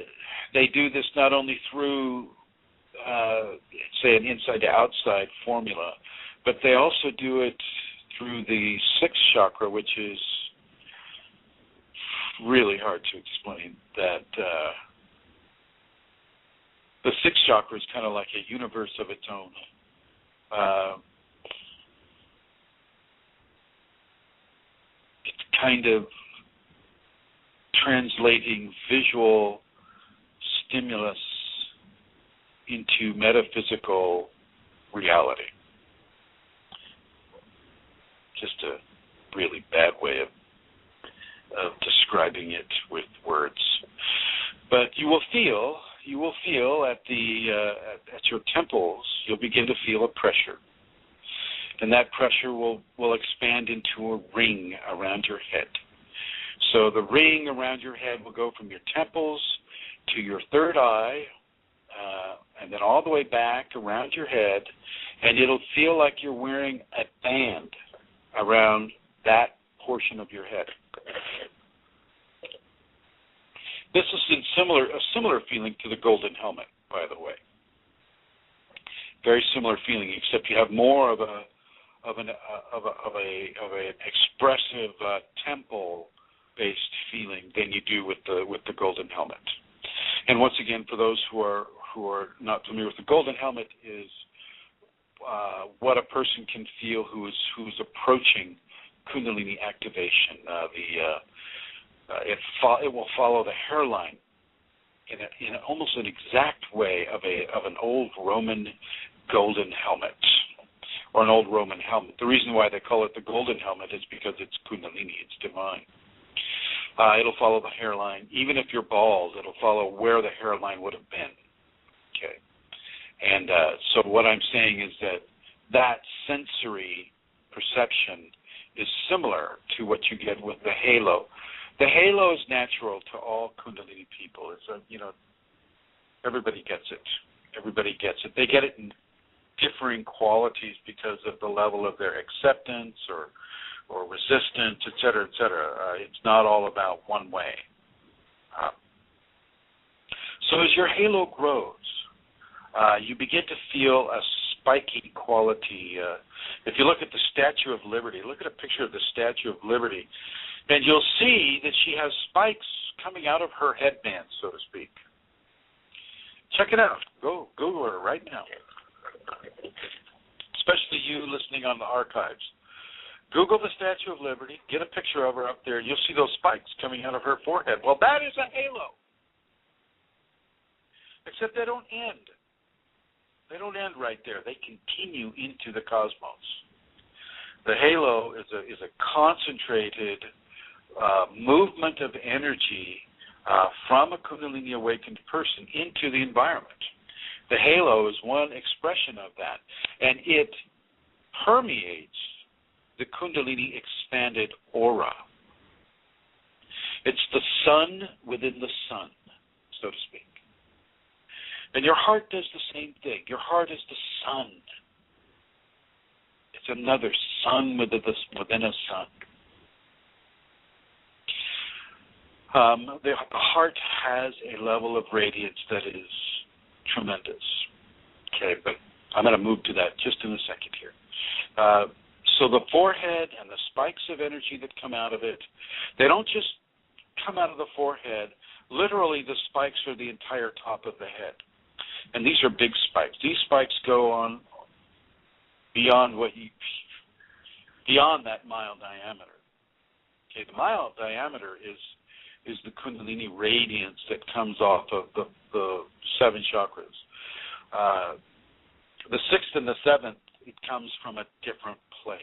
they do this not only through, say, an inside to outside formula, but they also do it through the sixth chakra, which is really hard to explain. That the sixth chakra is kind of like a universe of its own. It's kind of translating visual stimulus into metaphysical reality. Just a really bad way of describing it with words. But you will feel at your temples, you'll begin to feel a pressure. And that pressure will expand into a ring around your head. So the ring around your head will go from your temples to your third eye, and then all the way back around your head, and it'll feel like you're wearing a band around that portion of your head. This is a similar feeling to the golden helmet, by the way. Very similar feeling, except you have more of an expressive temple-based feeling than you do with the golden helmet. And once again, for those who are who are not familiar with the golden helmet is what a person can feel who's approaching Kundalini activation. It will follow the hairline in almost an exact way of an old Roman golden helmet, or an old Roman helmet. The reason why they call it the golden helmet is because it's Kundalini, it's divine. It'll follow the hairline. Even if you're bald, it'll follow where the hairline would have been. Okay. And so what I'm saying is that sensory perception is similar to what you get with the halo. The halo is natural to all Kundalini people. It's everybody gets it. Everybody gets it. They get it in differing qualities because of the level of their acceptance or resistance, et cetera, et cetera. It's not all about one way. So as your halo grows, you begin to feel a spiky quality. If you look at the Statue of Liberty, look at a picture of the Statue of Liberty, and you'll see that she has spikes coming out of her headband, so to speak. Check it out. Go Google her right now. Especially you listening on the archives. Google the Statue of Liberty, get a picture of her up there, you'll see those spikes coming out of her forehead. Well, that is a halo. Except they don't end. They don't end right there. They continue into the cosmos. The halo is a concentrated movement of energy from a Kundalini awakened person into the environment. The halo is one expression of that, and it permeates the Kundalini expanded aura. It's the sun within the sun, so to speak. And your heart does the same thing. Your heart is the sun. It's another sun within a sun. The heart has a level of radiance that is tremendous. Okay, but I'm going to move to that just in a second here. So the forehead and the spikes of energy that come out of it, they don't just come out of the forehead. Literally, the spikes are the entire top of the head. And these are big spikes. These spikes go on beyond that mile diameter. Okay, the mile diameter is the Kundalini radiance that comes off of the seven chakras. The sixth and the seventh, it comes from a different place.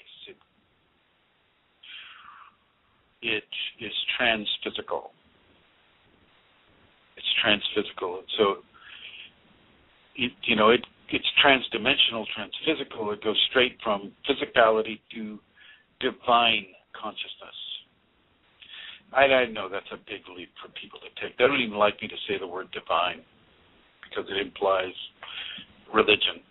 It is transphysical. It's transphysical, and so it's transdimensional, transphysical. It goes straight from physicality to divine consciousness. I know that's a big leap for people to take. They don't even like me to say the word divine because it implies religion.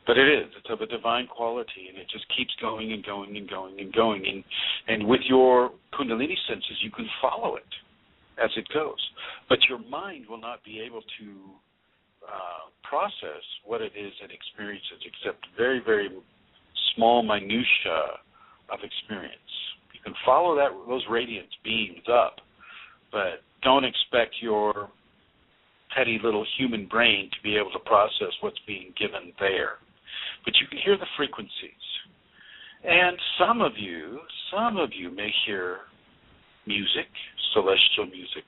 But it is. It's of a divine quality, and it just keeps going and going and going and going. And with your Kundalini senses, you can follow it as it goes. But your mind will not be able to process what it is it experiences, except very, very small minutia of experience. You can follow those radiance beams up, but don't expect your petty little human brain to be able to process what's being given there. But you can hear the frequencies. And some of you may hear music, celestial music,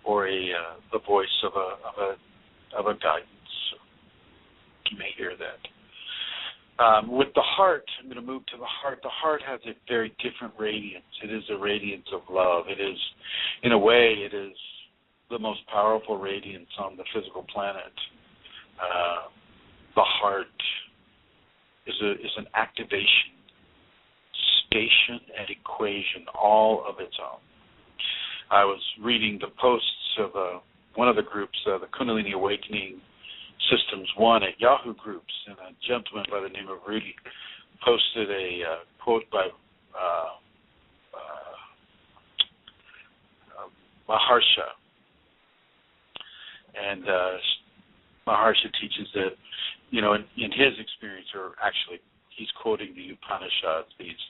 or the voice of a guidance. You may hear that. With the heart, I'm going to move to the heart. The heart has a very different radiance. It is a radiance of love. It is, in a way, it is the most powerful radiance on the physical planet. The heart is an activation, station, and equation, all of its own. I was reading the posts of one of the groups, the Kundalini Awakening Systems 1 at Yahoo Groups, and a gentleman by the name of Rudy posted a quote by Maharsha. And Maharsha teaches that, in his experience, or actually he's quoting the Upanishads, these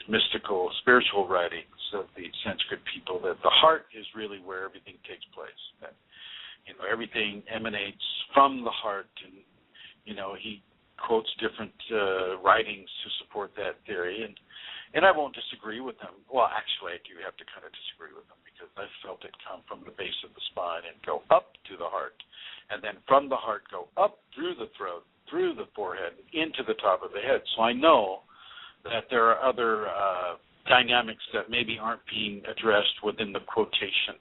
mystical, spiritual writings of the Sanskrit people, that the heart is really where everything takes place. That everything emanates from the heart, and he quotes different writings to support that theory, and I won't disagree with them. Well, actually, I do have to kind of disagree with them because I felt it come from the base of the spine and go up to the heart, and then from the heart go up through the throat, through the forehead, into the top of the head. So I know that there are other dynamics that maybe aren't being addressed within the quotation.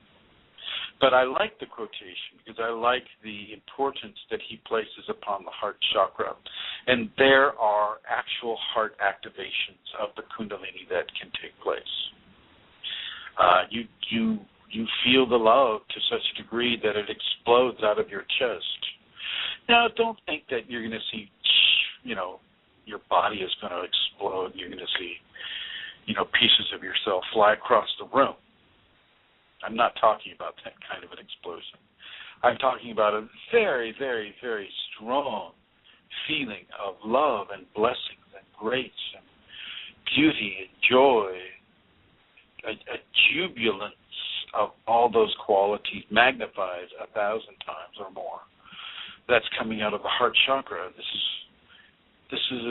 But I like the quotation because I like the importance that he places upon the heart chakra. And there are actual heart activations of the Kundalini that can take place. You feel the love to such a degree that it explodes out of your chest. Now, don't think that you're going to see, your body is going to explode. You're going to see, pieces of yourself fly across the room. I'm not talking about that kind of an explosion. I'm talking about a very, very, very strong feeling of love and blessings and grace and beauty and joy, a jubilance of all those qualities magnified 1,000 times or more. That's coming out of the heart chakra. This is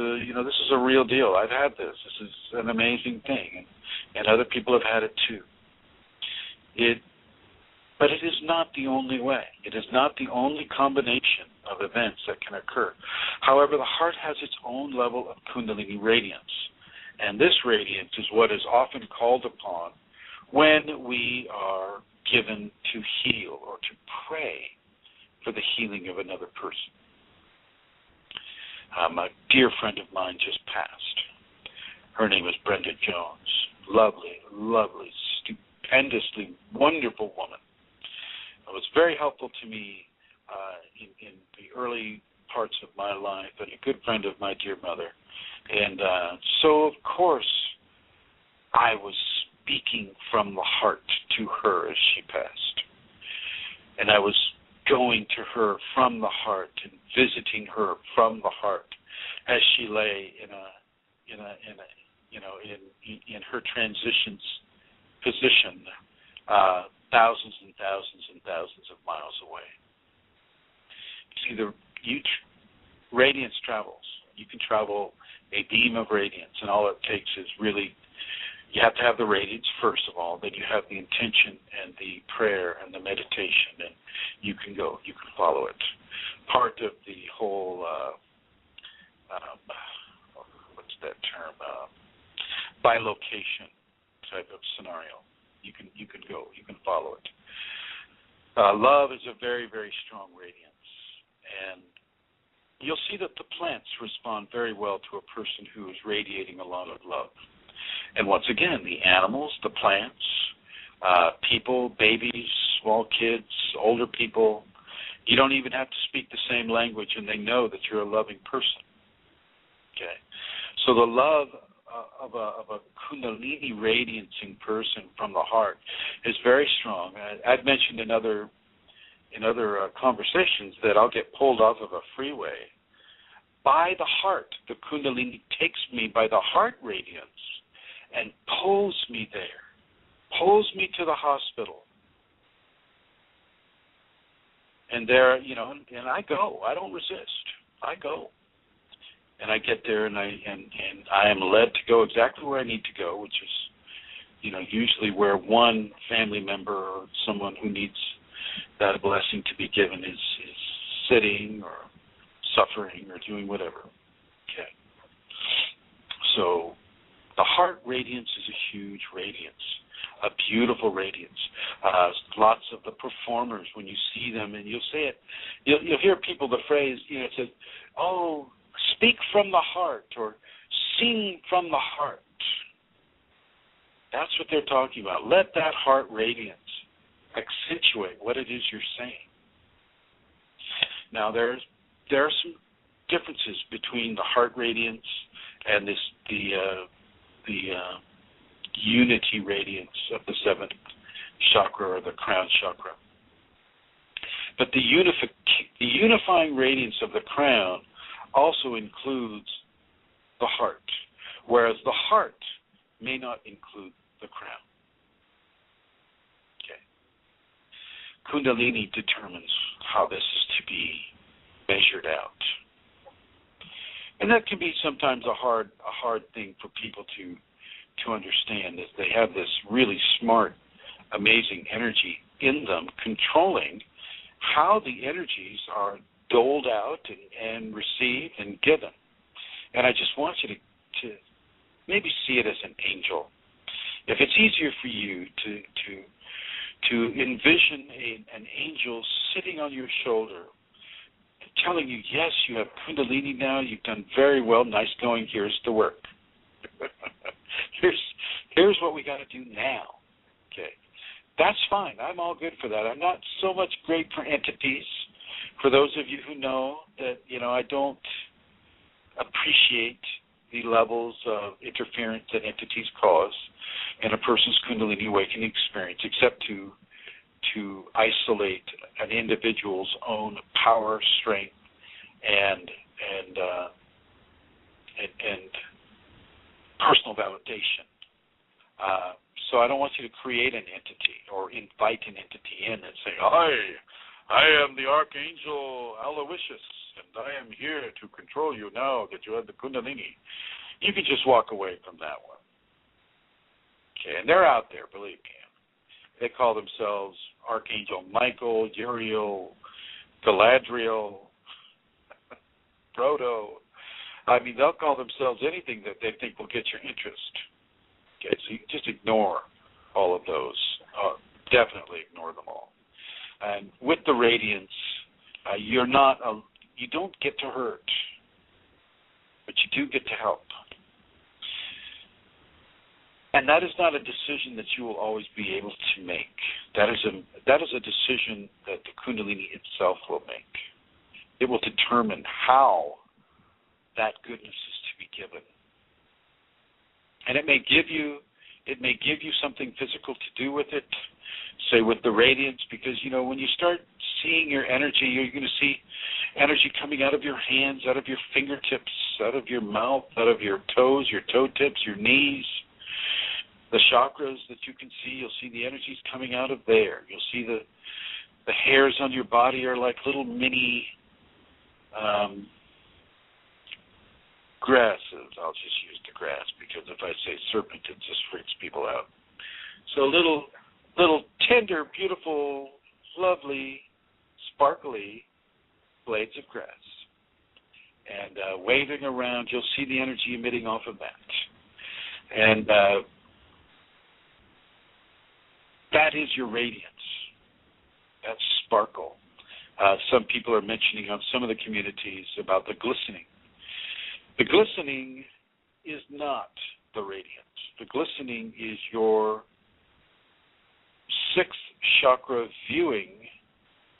a real deal. I've had this. This is an amazing thing, and other people have had it too. But it is not the only way. It is not the only combination of events that can occur. However, the heart has its own level of Kundalini radiance, and this radiance is what is often called upon when we are given to heal or to pray for the healing of another person. A dear friend of mine just passed. Her name is Brenda Jones. Lovely, lovely, stupendously wonderful woman. It was very helpful to me in the early parts of my life, and a good friend of my dear mother. And so, of course, I was speaking from the heart to her as she passed. And I was going to her from the heart and visiting her from the heart as she lay in her transitions position, thousands and thousands and thousands of miles away. See, radiance travels. You can travel a beam of radiance, and all it takes is really, you have to have the radiance first of all, then you have the intention and the prayer and the meditation, and you can go, you can follow it. Part of the whole, what's that term, bilocation type of scenario. You can go, you can follow it. Love is a very, very strong radiance, and you'll see that the plants respond very well to a person who is radiating a lot of love. And once again, the animals, the plants, people, babies, small kids, older people, you don't even have to speak the same language, and they know that you're a loving person. Okay, so the love of a Kundalini radiancing person from the heart is very strong. I've mentioned in other conversations that I'll get pulled off of a freeway by the heart. The Kundalini takes me by the heart radiance and pulls me there, pulls me to the hospital. And there, and I go. I don't resist. I go. And I get there, and I am led to go exactly where I need to go, which is, usually where one family member or someone who needs that blessing to be given is sitting or suffering or doing whatever. Okay. So the heart radiance is a huge radiance, a beautiful radiance. Lots of the performers, when you see them, and you'll say it, you'll hear people, the phrase, it says, oh, speak from the heart or sing from the heart. That's what they're talking about. Let that heart radiance accentuate what it is you're saying. Now, there are some differences between the heart radiance and the unity radiance of the seventh chakra or the crown chakra. But the unifying radiance of the crown also includes the heart, whereas the heart may not include the crown. Okay. Kundalini determines how this is to be measured out. And that can be sometimes a hard thing for people to understand, is they have this really smart, amazing energy in them controlling how the energies are doled out and received and given. And I just want you to maybe see it as an angel. If it's easier for you to envision an angel sitting on your shoulder, telling you, yes, you have Kundalini now, you've done very well, nice going, here's the work. Here's what we got to do now. Okay, that's fine. I'm all good for that. I'm not so much great for entities. For those of you who know that, I don't appreciate the levels of interference that entities cause in a person's Kundalini awakening experience, except to isolate an individual's own power, strength, and personal validation. So I don't want you to create an entity or invite an entity in and say, I am the Archangel Aloysius, and I am here to control you now that you have the Kundalini. You can just walk away from that one. Okay, and they're out there, believe me. They call themselves Archangel Michael, Uriel, Galadriel, Frodo. I mean, they'll call themselves anything that they think will get your interest. Okay, so you just ignore all of those. Definitely ignore them all. And with the radiance, you don't get to hurt, but you do get to help. And that is not a decision that you will always be able to make. That is a decision that the Kundalini itself will make. It will determine how that goodness is to be given. And it may give you something physical to do with it, say with the radiance, because, when you start seeing your energy, you're going to see energy coming out of your hands, out of your fingertips, out of your mouth, out of your toes, your toe tips, your knees. The chakras that you can see, you'll see the energies coming out of there. You'll see the hairs on your body are like little mini grasses. I'll just use the grass, because if I say serpent, it just freaks people out. So little tender, beautiful, lovely, sparkly blades of grass. And waving around, you'll see the energy emitting off of that. And that is your radiance. That's sparkle. Some people are mentioning on some of the communities about the glistening. The glistening is not the radiance. The glistening is your sixth chakra viewing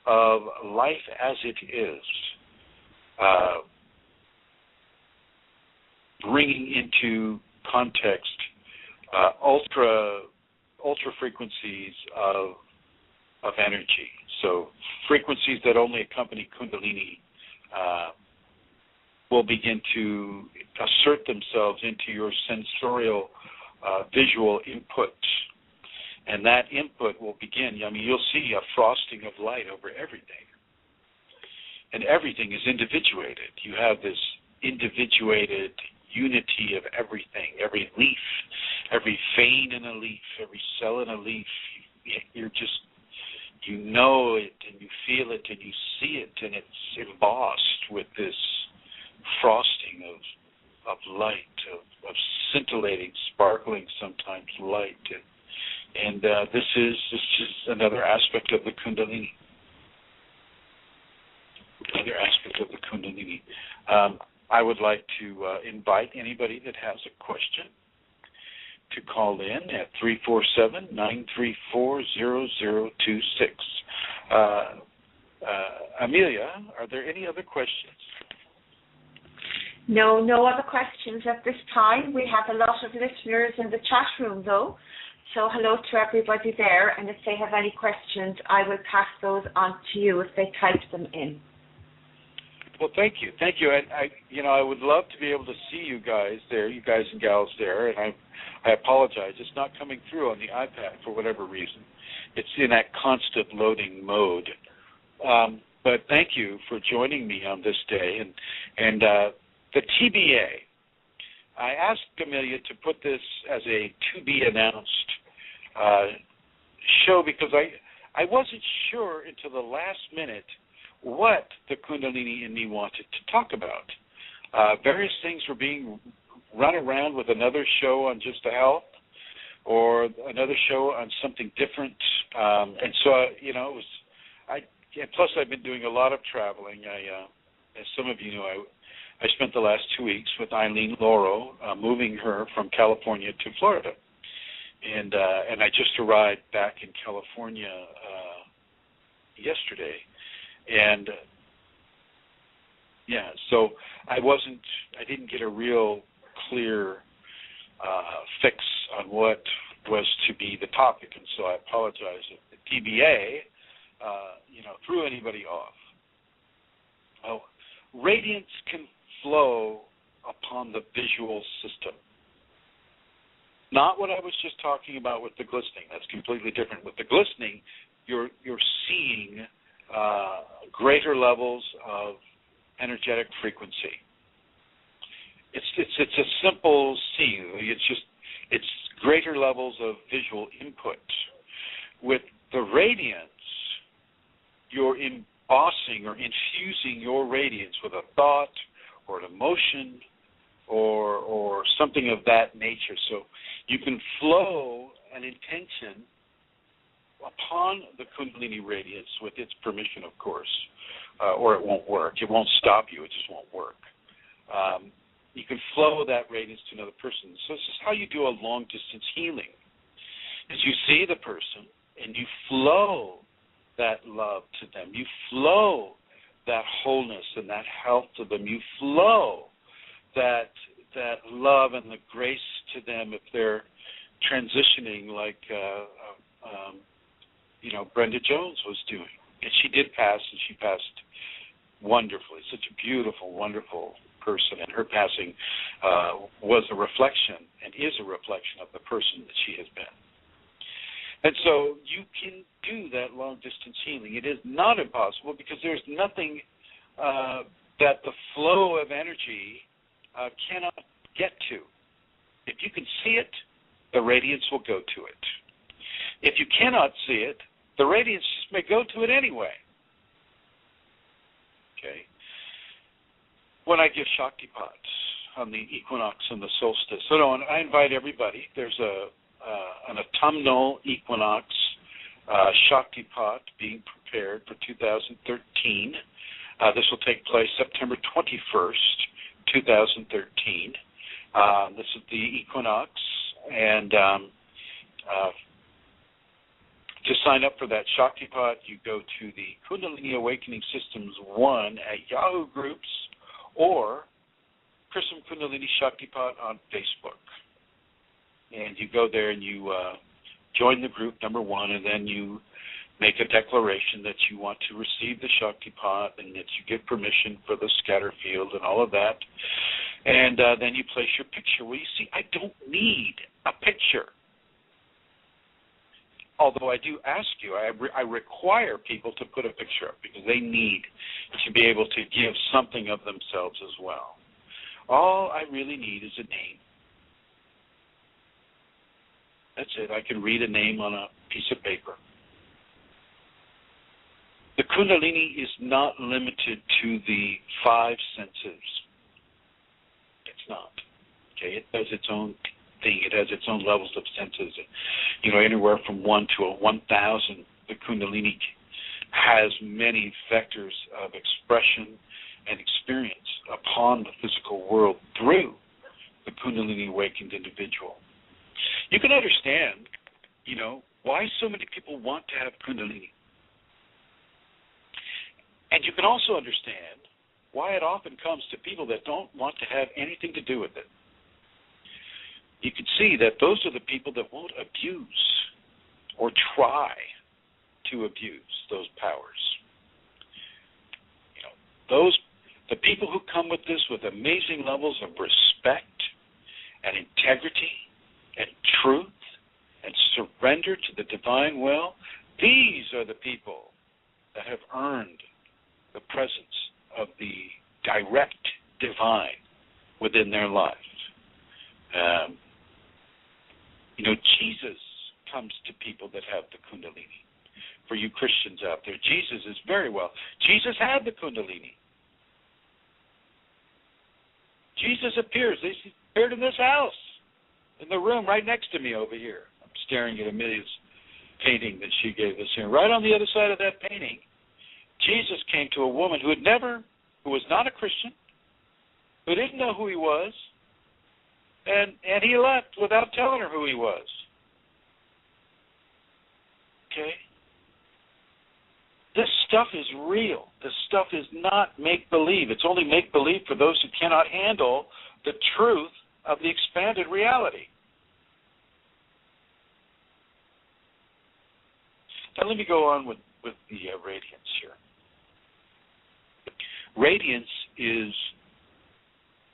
of life as it is, bringing into context ultra frequencies of energy. So frequencies that only accompany Kundalini will begin to assert themselves into your sensorial visual input. And that input will begin, you'll see a frosting of light over everything. And everything is individuated. You have this individuated unity of everything, every leaf, every vein in a leaf, every cell in a leaf. You know it and you feel it and you see it, and it's embossed with this frosting of light, of scintillating, sparkling sometimes light. And this is another aspect of the Kundalini. Another aspect of the Kundalini. I would like to invite anybody that has a question to call in at 347-934-0026. Amelia, are there any other questions? No other questions at this time. We have a lot of listeners in the chat room, though. So hello to everybody there. And if they have any questions, I will pass those on to you if they type them in. Well, thank you. And I would love to be able to see you guys there, you guys and gals there. And I apologize, it's not coming through on the iPad for whatever reason. it's in that constant loading mode. But thank you for joining me on this day. And the TBA, I asked Amelia to put this as a to-be-announced show because I wasn't sure until the last minute what the Kundalini in me wanted to talk about. Various things were being run around with another show on just the health or another show on something different. And so, it was, plus I've been doing a lot of traveling. As some of you know, I spent the last 2 weeks with Eileen Lauro, moving her from California to Florida. And I just arrived back in California yesterday. And so I didn't get a real clear fix on what was to be the topic, and so I apologize if the TBA, threw anybody off. Oh, radiance can flow upon the visual system. Not what I was just talking about with the glistening. That's completely different. With the glistening, you're seeing greater levels of energetic frequency. It's a simple seeing. It's greater levels of visual input. With the radiance, you're embossing or infusing your radiance with a thought or an emotion or something of that nature. So you can flow an intention upon the Kundalini radiance with its permission, of course, or it won't work. It won't stop you. It just won't work. You can flow that radiance to another person. So this is how you do a long-distance healing. Is you see the person and you flow that love to them. You flow that wholeness and that health to them. You flow that love and the grace to them if they're transitioning like Brenda Jones was doing. And she did pass, and she passed wonderfully. Such a beautiful, wonderful person, and her passing was a reflection and is a reflection of the person that she has been. And so you can do that long-distance healing. It is not impossible because there's nothing that the flow of energy cannot get to. If you can see it, the radiance will go to it. If you cannot see it, the radiance may go to it anyway. Okay? When I give Shaktipat on the equinox and the solstice, I invite everybody. There's an autumnal equinox Shaktipat being prepared for 2013. This will take place September 21st, 2013. This is the equinox, and to sign up for that Shaktipat, you go to the Kundalini Awakening Systems 1 at Yahoo Groups or Chrism Kundalini Shaktipat on Facebook. And you go there and you join the group, number one, and then you make a declaration that you want to receive the Shaktipat and that you give permission for the scatter field and all of that. And then you place your picture. Well, you see, I don't need a picture. Although I do ask you, I require people to put a picture up because they need to be able to give something of themselves as well. All I really need is a name. That's it. I can read a name on a piece of paper. The Kundalini is not limited to the five senses. It's not. Okay, it does its own thing. It has its own levels of senses. Anywhere from 1 to 1,000. The Kundalini has many vectors of expression and experience upon the physical world through the Kundalini awakened individual. You can understand, why so many people want to have Kundalini. And you can also understand why it often comes to people that don't want to have anything to do with it. You can see that those are the people that won't abuse or try to abuse those powers. The people who come with this with amazing levels of respect and integrity and truth and surrender to the divine will, These are the people that have earned the presence of the direct divine within their life. Jesus comes to people that have the Kundalini. For you Christians out there, Jesus is very well. Jesus had the Kundalini. Jesus appears. He appeared in this house, in the room right next to me over here. I'm staring at Amelia's painting that she gave us here. Right on the other side of that painting, Jesus came to a woman who was not a Christian, who didn't know who he was, and he left without telling her who he was. Okay? This stuff is real. This stuff is not make-believe. It's only make-believe for those who cannot handle the truth of the expanded reality. Now let me go on with the radiance here. Radiance is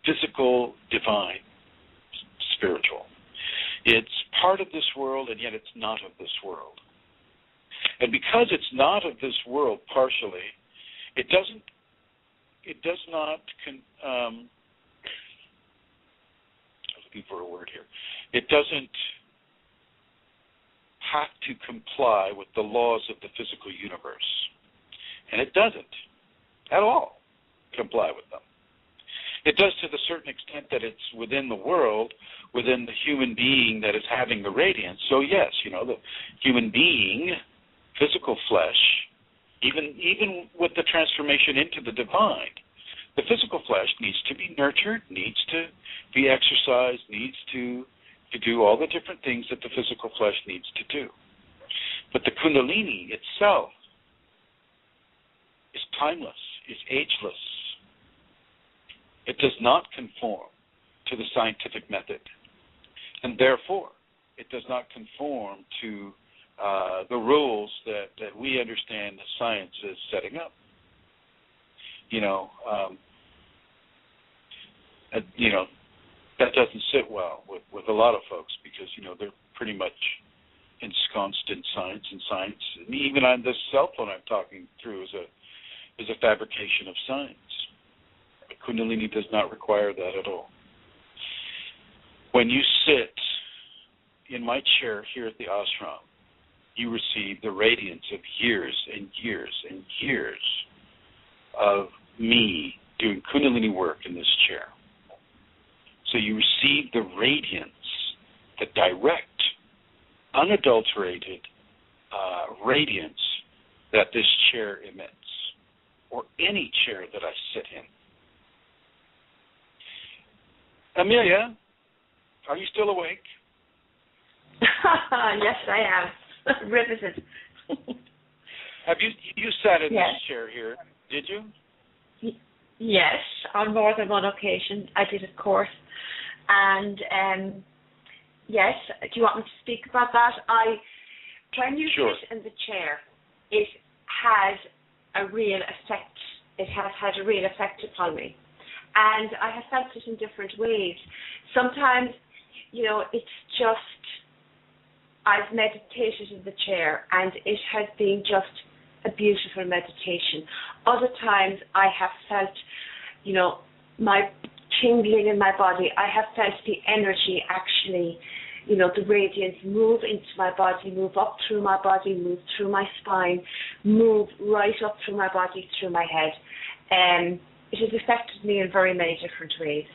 physical, divine, spiritual. It's part of this world, and yet it's not of this world. And because it's not of this world partially, it does not, I'm looking for a word here, it doesn't have to comply with the laws of the physical universe. And it doesn't at all comply with them. It does to the certain extent that it's within the world, within the human being that is having the radiance. So yes, the human being, physical flesh, even with the transformation into the divine, the physical flesh needs to be nurtured, needs to be exercised, needs to do all the different things that the physical flesh needs to do. But the Kundalini itself is timeless, is ageless. It does not conform to the scientific method. And therefore, it does not conform to the rules that we understand science is setting up. That doesn't sit well with a lot of folks because, they're pretty much ensconced in science, and even on this cell phone I'm talking through is a fabrication of science. Kundalini does not require that at all. When you sit in my chair here at the ashram, you receive the radiance of years and years and years of me doing Kundalini work in this chair. So you receive the radiance, the direct, unadulterated radiance that this chair emits, or any chair that I sit in. Amelia, are you still awake? Yes, I am. Riveted. Have you sat in this chair here, did you? Yes, on more than one occasion. I did a course. And yes, do you want me to speak about that? When you sit in the chair, it has a real effect. It has had a real effect upon me. And I have felt it in different ways. Sometimes, it's just, I've meditated in the chair and it has been just a beautiful meditation. Other times I have felt, my tingling in my body. I have felt the energy actually, the radiance move into my body, move up through my body, move through my spine, move right up through my body, through my head. It has affected me in very many different ways.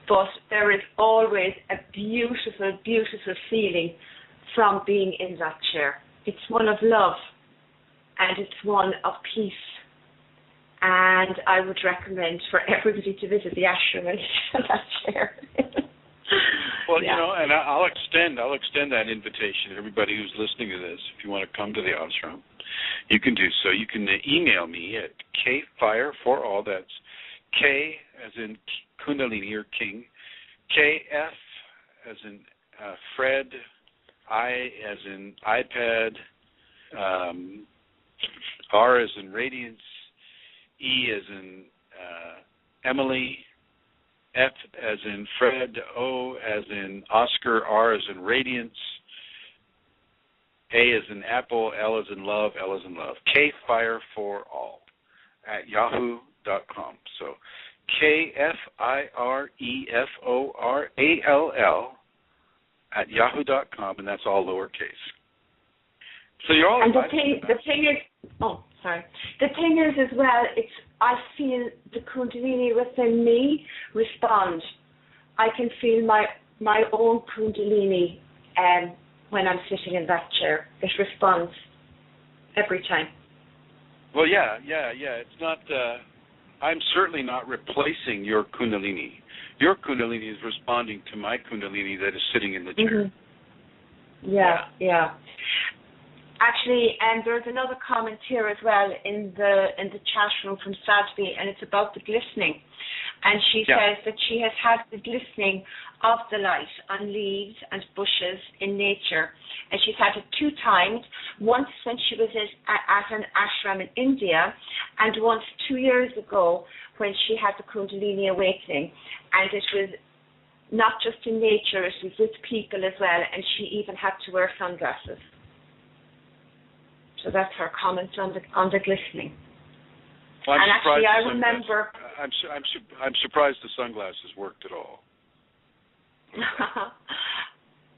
But there is always a beautiful, beautiful feeling from being in that chair. It's one of love and it's one of peace. And I would recommend for everybody to visit the ashram and sit in that chair. Well, and I'll extend that invitation to everybody who's listening to this. If you want to come to the ashram, you can do so. You can email me at kfire4all. That's K as in Kundalini or King, KF as in Fred, I as in iPad, R as in Radiance, E as in Emily, F as in Fred, O as in Oscar, R as in Radiance, A is in Apple, L is in love, L is in love. Kfire for all at yahoo.com. So KFIREFORALL at yahoo.com, and that's all lowercase. So you're all and invited. The thing is, the thing is as well, I feel the Kundalini within me respond. I can feel my own Kundalini when I'm sitting in that chair. It responds every time. Well, yeah. It's not. I'm certainly not replacing your Kundalini. Your Kundalini is responding to my Kundalini that is sitting in the chair. Mm-hmm. Yeah. Actually, there's another comment here as well in the chat room from Sadvi, and it's about the glistening. And she says that she has had the glistening of the light on leaves and bushes in nature. And she's had it 2 times, once when she was at an ashram in India, and once 2 years ago when she had the Kundalini awakening. And it was not just in nature, it was with people as well, and she even had to wear sunglasses. So that's her comment on the glistening. Well, and actually, I remember. I'm surprised the sunglasses worked at all.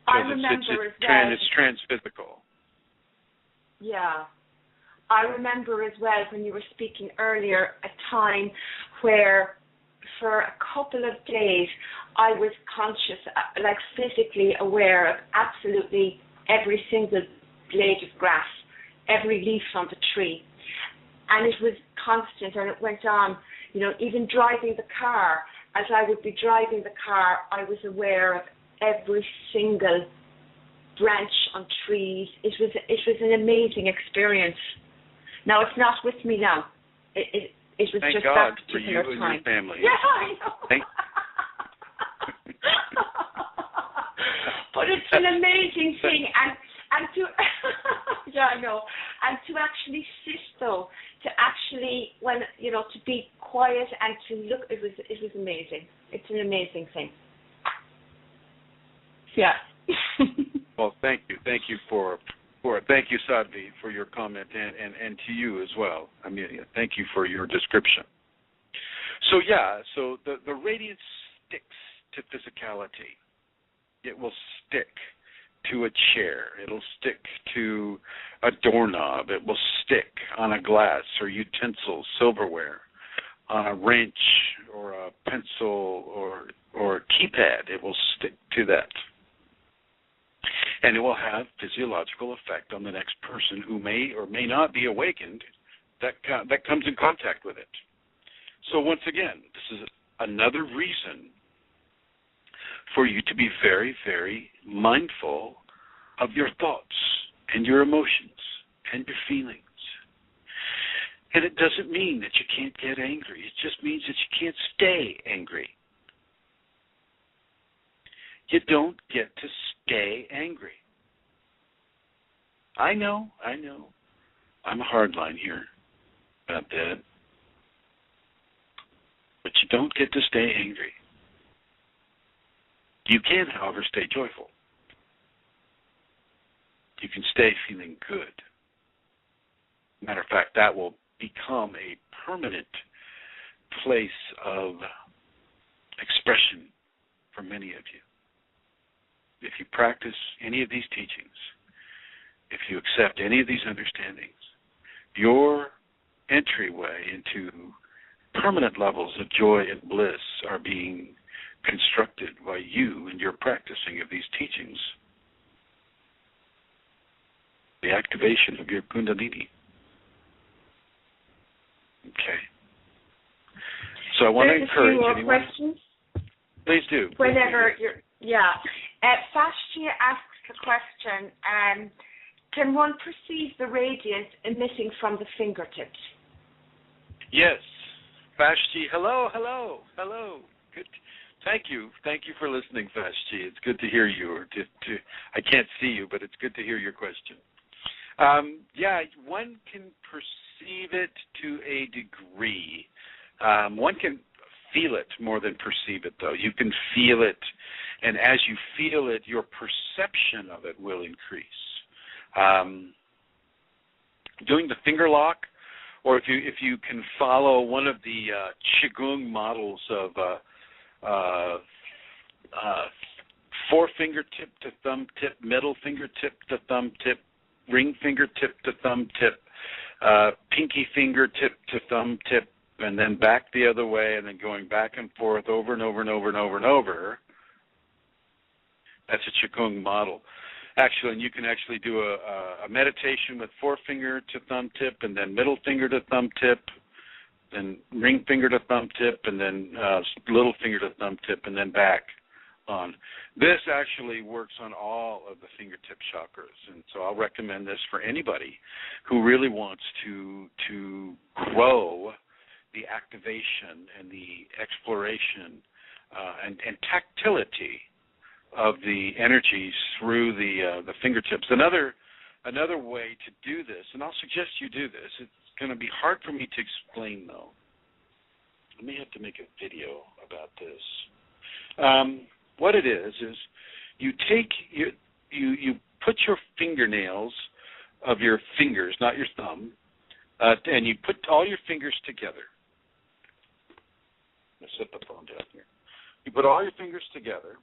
I remember as well. It's transphysical. Yeah. I remember as well when you were speaking earlier a time where for a couple of days I was conscious, like physically aware of absolutely every single blade of grass, every leaf on the tree. And it was constant, and it went on, even driving the car. As I would be driving the car, I was aware of every single branch on trees. It was an amazing experience. Now, it's not with me now. It was Thank just God that for you particular and time. your family. Yeah, I know. But it's an amazing thing, and to yeah, I know, and to actually sit though, to actually to be quiet and to look, it was amazing. It's an amazing thing. Yeah. Well, thank you thank you, Sadvi, for your comment, and to you as well, Amelia. Thank you for your description. So the radiance sticks to physicality. It will stick to a chair. It'll stick to a doorknob. It will stick on a glass or utensil, silverware, on a wrench or a pencil or a keypad. It will stick to that. And it will have physiological effect on the next person who may or may not be awakened that comes in contact with it. So once again, this is another reason for you to be very, very mindful of your thoughts and your emotions and your feelings. And it doesn't mean that you can't get angry. It just means that you can't stay angry. You don't get to stay angry. I know. I'm a hardline here about that. But you don't get to stay angry. You can, however, stay joyful. You can stay feeling good. Matter of fact, that will become a permanent place of expression for many of you. If you practice any of these teachings, if you accept any of these understandings, your entryway into permanent levels of joy and bliss are being constructed by you and your practicing of these teachings. The activation of your Kundalini. Okay. So I want to encourage anyone. Questions? Please do. Whenever you're, yeah. Fashtia asks a question, can one perceive the radiance emitting from the fingertips? Yes. Vashti, hello. Good. Thank you for listening, Vashti. It's good to hear you. I can't see you, but it's good to hear your question. One can perceive it to a degree. One can feel it more than perceive it, though. You can feel it, and as you feel it, your perception of it will increase. Doing the finger lock, or if you can follow one of the Qigong models of forefinger tip to thumb tip, middle fingertip to thumb tip, ring fingertip to thumb tip, pinky fingertip to thumb tip, and then back the other way, and then going back and forth over and over and over and over and over. That's a Qigong model. Actually, and you can actually do a meditation with forefinger to thumb tip, and then middle finger to thumb tip, then ring finger to thumb tip, and then little finger to thumb tip, and then back on. This actually works on all of the fingertip chakras, and so I'll recommend this for anybody who really wants to grow the activation and the exploration and tactility of the energies through the fingertips. Another way to do this, and I'll suggest you do this. It's going to be hard for me to explain, though. I may have to make a video about this. What it is you take you put your fingernails of your fingers, not your thumb, and you put all your fingers together. Let's set the phone down here. You put all your fingers together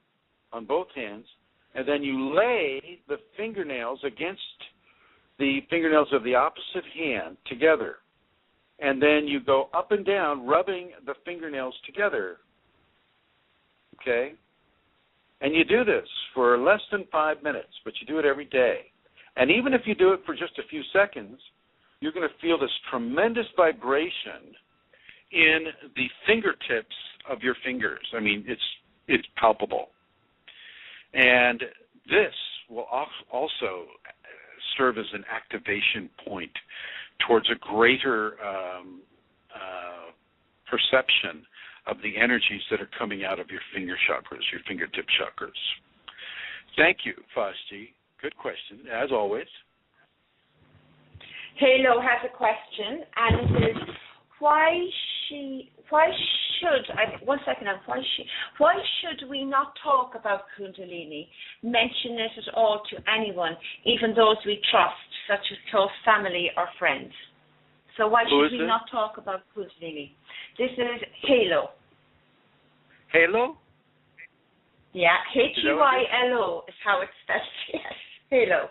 on both hands, and then you lay the fingernails against the fingernails of the opposite hand together, and then you go up and down rubbing the fingernails together, okay? And you do this for less than 5 minutes, but you do it every day. And even if you do it for just a few seconds, you're going to feel this tremendous vibration in the fingertips of your fingers. I mean, it's palpable. And this will also serve as an activation point towards a greater perception of the energies that are coming out of your finger chakras, your fingertip chakras. Thank you, Fausti. Good question, as always. Halo has a question, and it is, why should we not talk about Kundalini, mention it at all to anyone, even those we trust, such as close family or friends? So why should we not talk about Kundalini? This is Halo. Halo? Yeah, H-E-Y-L-O is how it's spelled. Yes, Halo.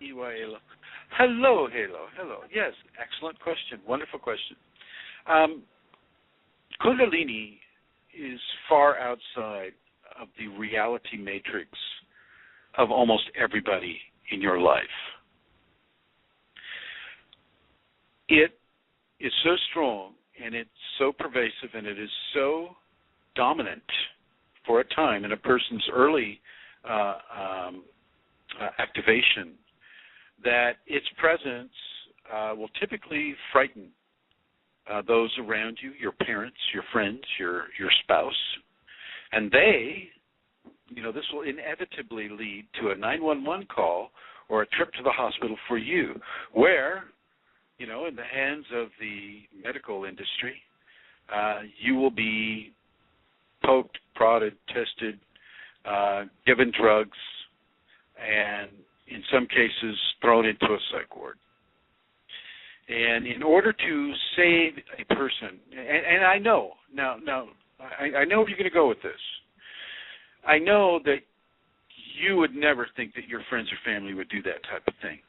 H-E-Y-L-O. Hello, Halo. Hello. Yes, excellent question. Wonderful question. Kundalini is far outside of the reality matrix of almost everybody in your life. It is so strong, and it's so pervasive, and it is so dominant for a time in a person's early activation that its presence will typically frighten those around you, your parents, your friends, your spouse, and they, this will inevitably lead to a 911 call or a trip to the hospital for you, where, in the hands of the medical industry, you will be poked, prodded, tested, given drugs, and in some cases thrown into a psych ward. And in order to save a person, and I know, now I know where you're going to go with this. I know that you would never think that your friends or family would do that type of thing.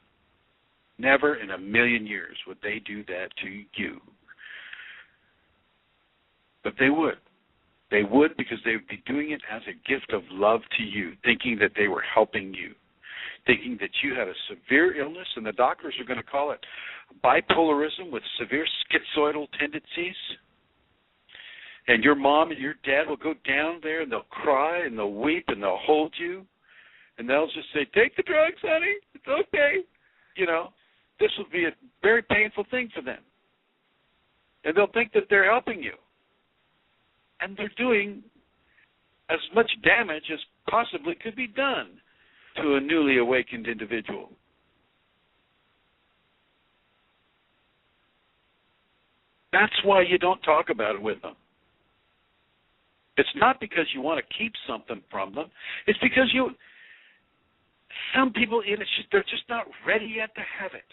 Never in a million years would they do that to you. But they would. They would, because they would be doing it as a gift of love to you, thinking that they were helping you, thinking that you had a severe illness, and the doctors are going to call it bipolarism with severe schizoidal tendencies. And your mom and your dad will go down there, and they'll cry, and they'll weep, and they'll hold you, and they'll just say, "Take the drugs, honey. It's okay." This will be a very painful thing for them. And they'll think that they're helping you. And they're doing as much damage as possibly could be done to a newly awakened individual. That's why you don't talk about it with them. It's not because you want to keep something from them. It's because some people, they're just not ready yet to have it.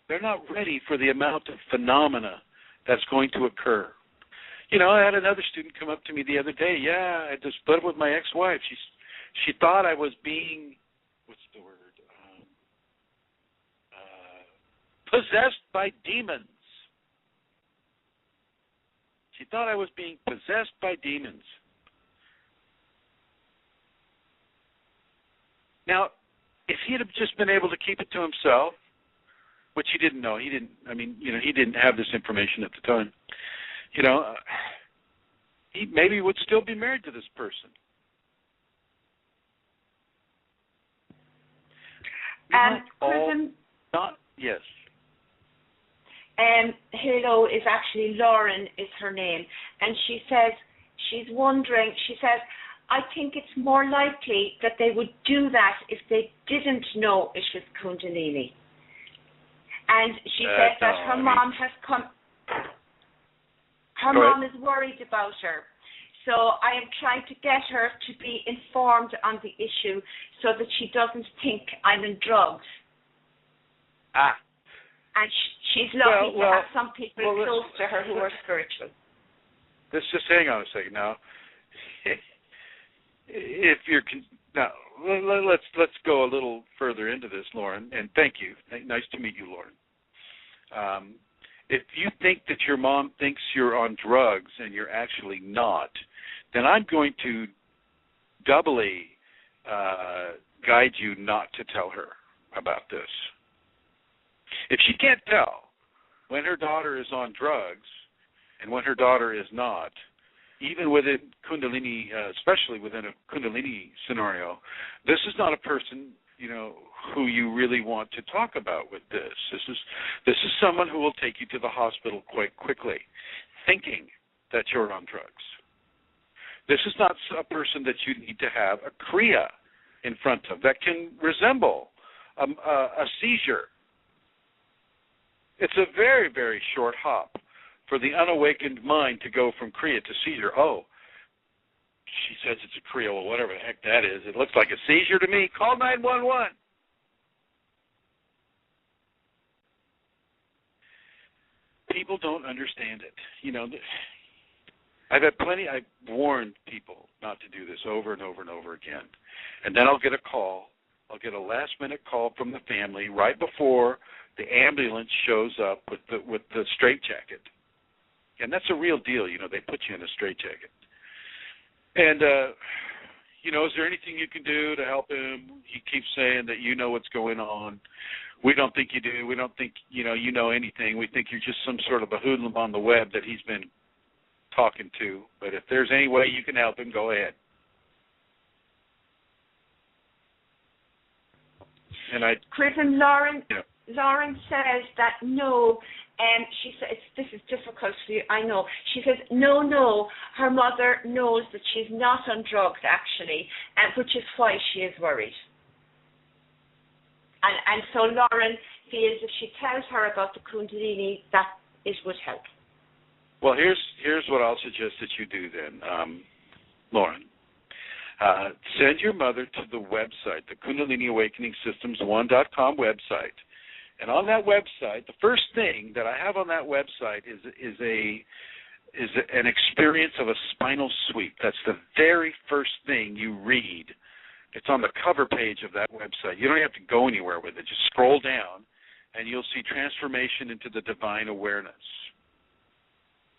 They're not ready for the amount of phenomena that's going to occur. I had another student come up to me the other day. Yeah, I just split up with my ex-wife. She thought I was being, what's the word? Possessed by demons. She thought I was being possessed by demons. Now, if he had just been able to keep it to himself, which he didn't know, he didn't have this information at the time, he maybe would still be married to this person. Yes. Hello is actually Lauren is her name, and she says she's wondering. She says, I think it's more likely that they would do that if they didn't know it was Kundalini. And she says that her mom has come. Her mom is worried about her. So I am trying to get her to be informed on the issue so that she doesn't think I'm in drugs. And she's lucky to have some people close to her who are spiritual. Let's just hang on a second now. If you're now, let's go a little further into this, Lauren. And thank you. Nice to meet you, Lauren. If you think that your mom thinks you're on drugs and you're actually not, then I'm going to doubly guide you not to tell her about this. If she can't tell when her daughter is on drugs and when her daughter is not, even within Kundalini, especially within a Kundalini scenario, this is not a person, who you really want to talk about with this. This is someone who will take you to the hospital quite quickly, thinking that you're on drugs. This is not a person that you need to have a kriya in front of that can resemble a seizure. It's a very, very short hop for the unawakened mind to go from kriya to seizure. Oh, she says it's a kriya. Well, whatever the heck that is. It looks like a seizure to me. Call 911. People don't understand it. I've warned people not to do this over and over and over again. And then I'll get a call. I'll get a last-minute call from the family right before the ambulance shows up with the straitjacket. And that's a real deal. They put you in a straitjacket. And, is there anything you can do to help him? He keeps saying that you know what's going on. We don't think you do. We don't think, you know anything. We think you're just some sort of a hoodlum on the web that he's been talking to. But if there's any way you can help him, go ahead. And Chrism, Lauren says that no, and she says this is difficult for you. I know. She says no. Her mother knows that she's not on drugs actually, and which is why she is worried. And so Lauren feels if she tells her about the Kundalini, that it would help. Well, here's what I'll suggest that you do then, Lauren. Send your mother to the website, the Kundalini Awakening Systems 1.com website. And on that website, the first thing that I have on that website is an experience of a spinal sweep. That's the very first thing you read. It's on the cover page of that website. You don't have to go anywhere with it. Just scroll down, and you'll see transformation into the divine awareness.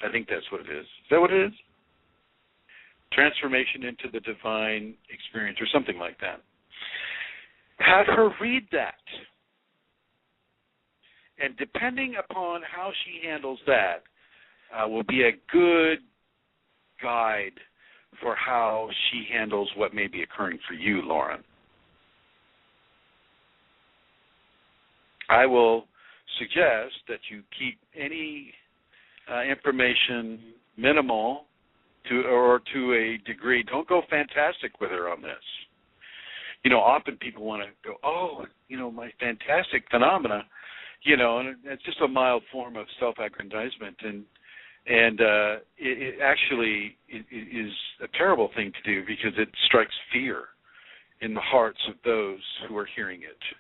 I think that's what it is. Is that what it is? Transformation into the divine experience or something like that. Have her read that. And depending upon how she handles that will be a good guide for how she handles what may be occurring for you, Lauren. I will suggest that you keep any information minimal to a degree. Don't go fantastic with her on this. Often people want to go, my fantastic phenomena, and it's just a mild form of self-aggrandizement, and it actually is a terrible thing to do because it strikes fear in the hearts of those who are hearing it.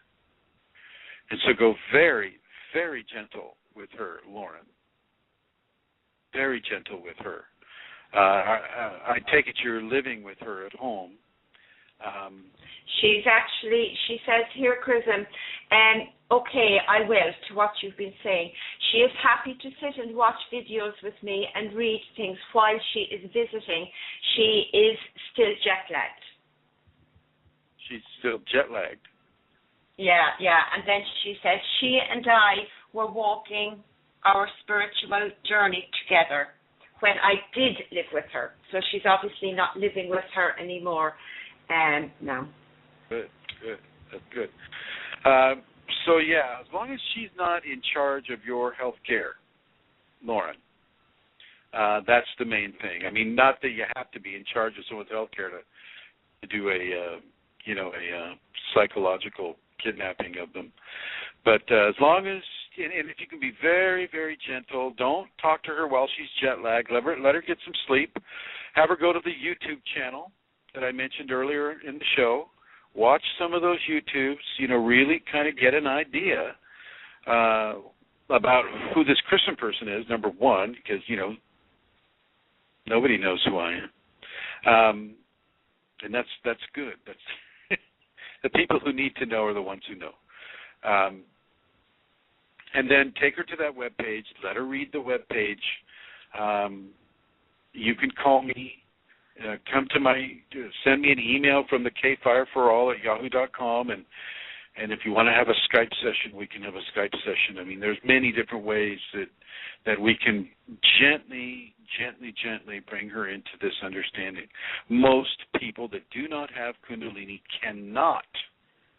And so go very, very gentle with her, Lauren. Very gentle with her. I take it you're living with her at home. She says here, Chrism, okay, I will, to what you've been saying. She is happy to sit and watch videos with me and read things while she is visiting. She is still jet-lagged. She's still jet-lagged? Yeah. And then she says, she and I were walking our spiritual journey together when I did live with her. So she's obviously not living with her anymore now. Good. That's good. So, yeah, as long as she's not in charge of your health care, Lauren, that's the main thing. I mean, not that you have to be in charge of someone's health care to do a psychological kidnapping of them. But as long as, and if you can be very, very gentle, don't talk to her while she's jet-lagged. Let her get some sleep. Have her go to the YouTube channel that I mentioned earlier in the show. Watch some of those YouTubes, really kind of get an idea about who this Chrism person is, number one, because, nobody knows who I am. And that's good. That's the people who need to know are the ones who know. And then take her to that webpage. Let her read the webpage. You can call me. Send me an email from the kfireforall@yahoo.com, and if you want to have a Skype session, we can have a Skype session. I mean, there's many different ways that we can gently bring her into this understanding. Most people that do not have Kundalini cannot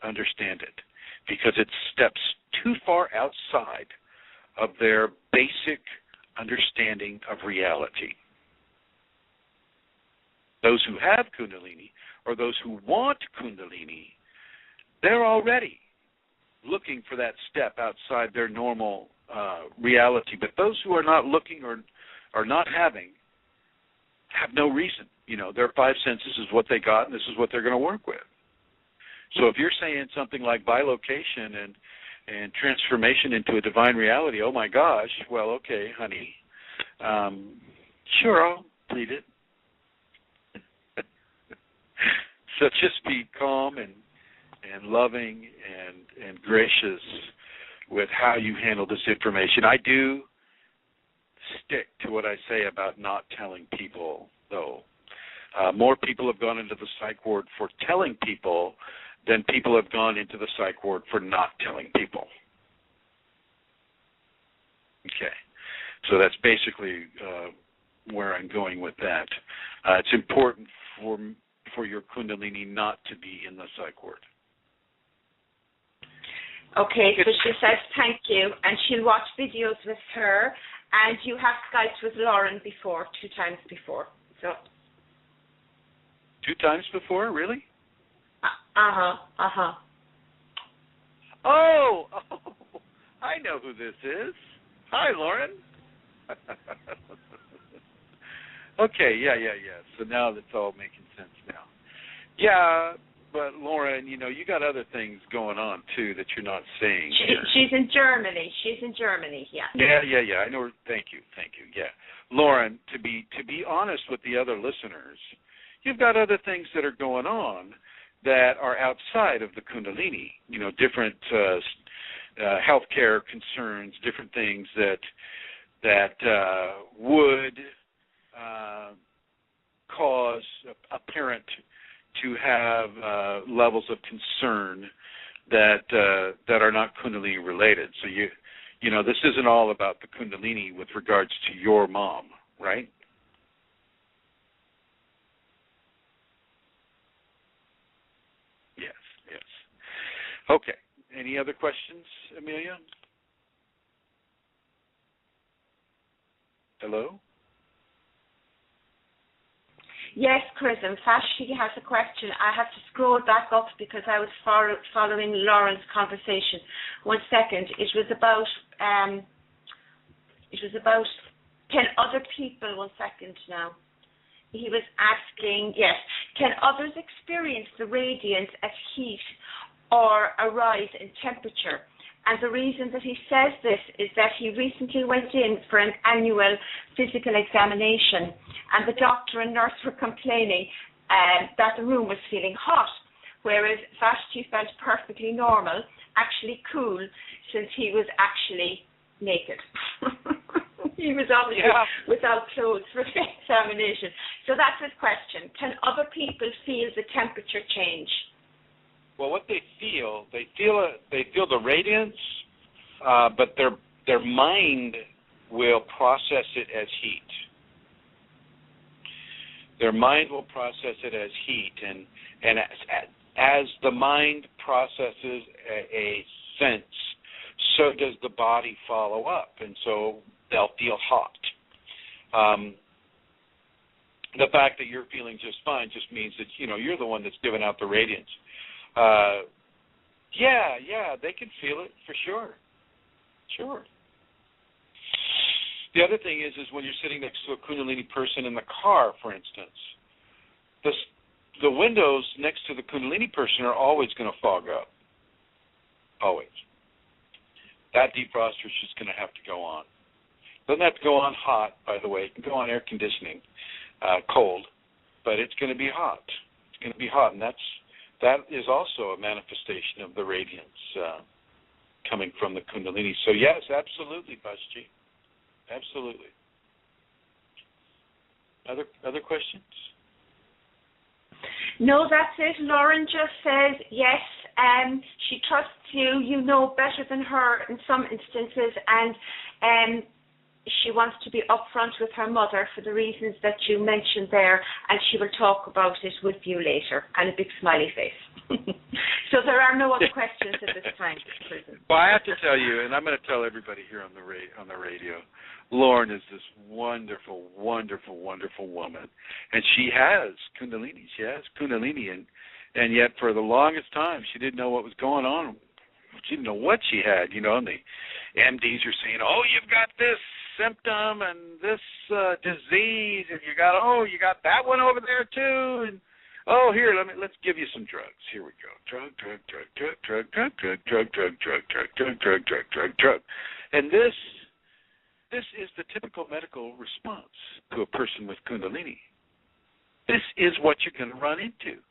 understand it because it steps too far outside of their basic understanding of reality. Those who have Kundalini or those who want Kundalini, they're already looking for that step outside their normal reality. But those who are not looking or are not having have no reason. Their five senses is what they got, and this is what they're going to work with. So if you're saying something like bilocation and transformation into a divine reality, oh my gosh, well, okay, honey, sure, I'll plead it. So just be calm and loving and gracious with how you handle this information. I do stick to what I say about not telling people, though. More people have gone into the psych ward for telling people than people have gone into the psych ward for not telling people. Okay. So that's basically where I'm going with that. It's important for your Kundalini not to be in the psych ward. Okay, so she says thank you, and she'll watch videos with her, and you have Skyped with Lauren before, 2 times before. So 2 times before, really? Oh, I know who this is. Hi, Lauren. Okay, yeah. So now that's all making sense now. Yeah, but Lauren, you got other things going on too that you're not saying. She's in Germany. Yeah. Yeah. I know. Thank you. Yeah, Lauren, to be honest with the other listeners, you've got other things that are going on that are outside of the Kundalini. Different healthcare concerns, different things that would cause a parent to have levels of concern that are not Kundalini related. So this isn't all about the Kundalini with regards to your mom, right? Yes. Okay. Any other questions, Amelia? Hello? Yes, Chrism. She has a question. I have to scroll back up because I was following Lauren's conversation. 1 second. It was about 10 other people. 1 second now. He was asking, yes, Can others experience the radiance as heat or a rise in temperature? And the reason that he says this is that he recently went in for an annual physical examination, and the doctor and nurse were complaining that the room was feeling hot, whereas Vashti felt perfectly normal, actually cool, since he was actually naked. He was obviously without clothes for the examination. So that's his question. Can other people feel the temperature change? Well, what they feel the radiance, but their mind will process it as heat. Their mind will process it as heat, and as the mind processes a sense, so does the body follow up, and so they'll feel hot. The fact that you're feeling just fine just means that you're the one that's giving out the radiance. They can feel it for sure. Sure. The other thing is when you're sitting next to a Kundalini person in the car, for instance, the windows next to the Kundalini person are always going to fog up. Always. That defroster is just going to have to go on. Doesn't have to go on hot, by the way. It can go on air conditioning, cold, but it's going to be hot. It's going to be hot, and that is also a manifestation of the radiance coming from the Kundalini. So yes, absolutely, Bashji. Absolutely. Other questions? No, that's it. Lauren just says, yes, she trusts you. You know better than her in some instances, and she wants to be upfront with her mother for the reasons that you mentioned there, and she will talk about it with you later, and a big smiley face. So there are no other questions at this time. Well, I have to tell you, and I'm going to tell everybody here on the radio, Lauren is this wonderful, wonderful, wonderful woman, and she has Kundalini. She has Kunalini, and yet for the longest time she didn't know what was going on. She didn't know what she had, and the MDs are saying, "Oh, you've got this symptom and this disease, and you got that one over there too, and oh, here, let's give you some drugs. Here we go. Drug. And this is the typical medical response to a person with Kundalini. This is what you're going to run into.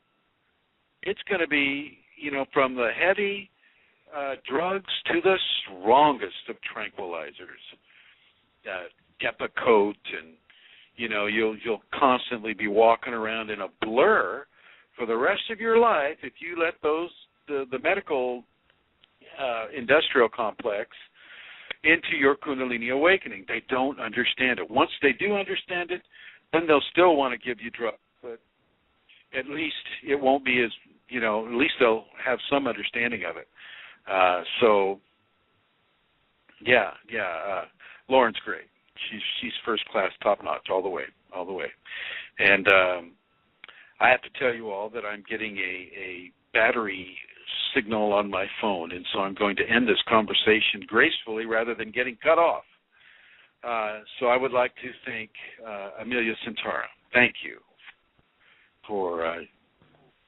It's going to be, from the heavy drugs to the strongest of tranquilizers, Depakote, and you'll constantly be walking around in a blur for the rest of your life if you let the medical industrial complex into your Kundalini awakening. They don't understand it. Once they do understand it, then they'll still want to give you drugs, but at least it won't be as, at least they'll have some understanding of it. Lauren's great. She's first class, top notch, all the way. And I have to tell you all that I'm getting a battery signal on my phone, and so I'm going to end this conversation gracefully rather than getting cut off. So I would like to thank Amelia Centara. Thank you for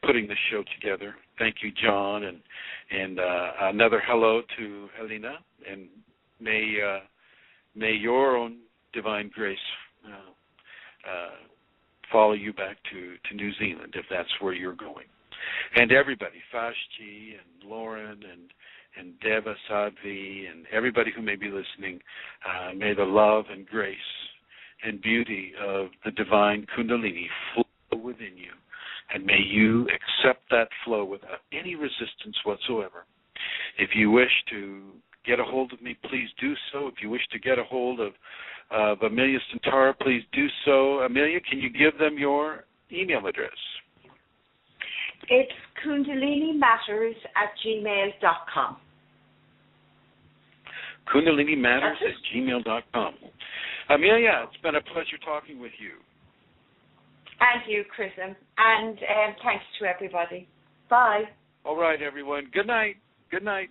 putting this show together. Thank you, John, and another hello to Helena, and may your own divine grace follow you back to New Zealand if that's where you're going. And everybody, Vashti and Lauren and Deva Sadvi and everybody who may be listening, may the love and grace and beauty of the divine Kundalini flow within you, and may you accept that flow without any resistance whatsoever. If you wish to get a hold of me, please do so. If you wish to get a hold of Amelia Centara, please do so. Amelia, can you give them your email address? It's kundalinimatters@gmail.com. kundalinimatters@gmail.com. Amelia, it's been a pleasure talking with you. And you, Chrism. And thanks to everybody. Bye. All right, everyone. Good night. Good night.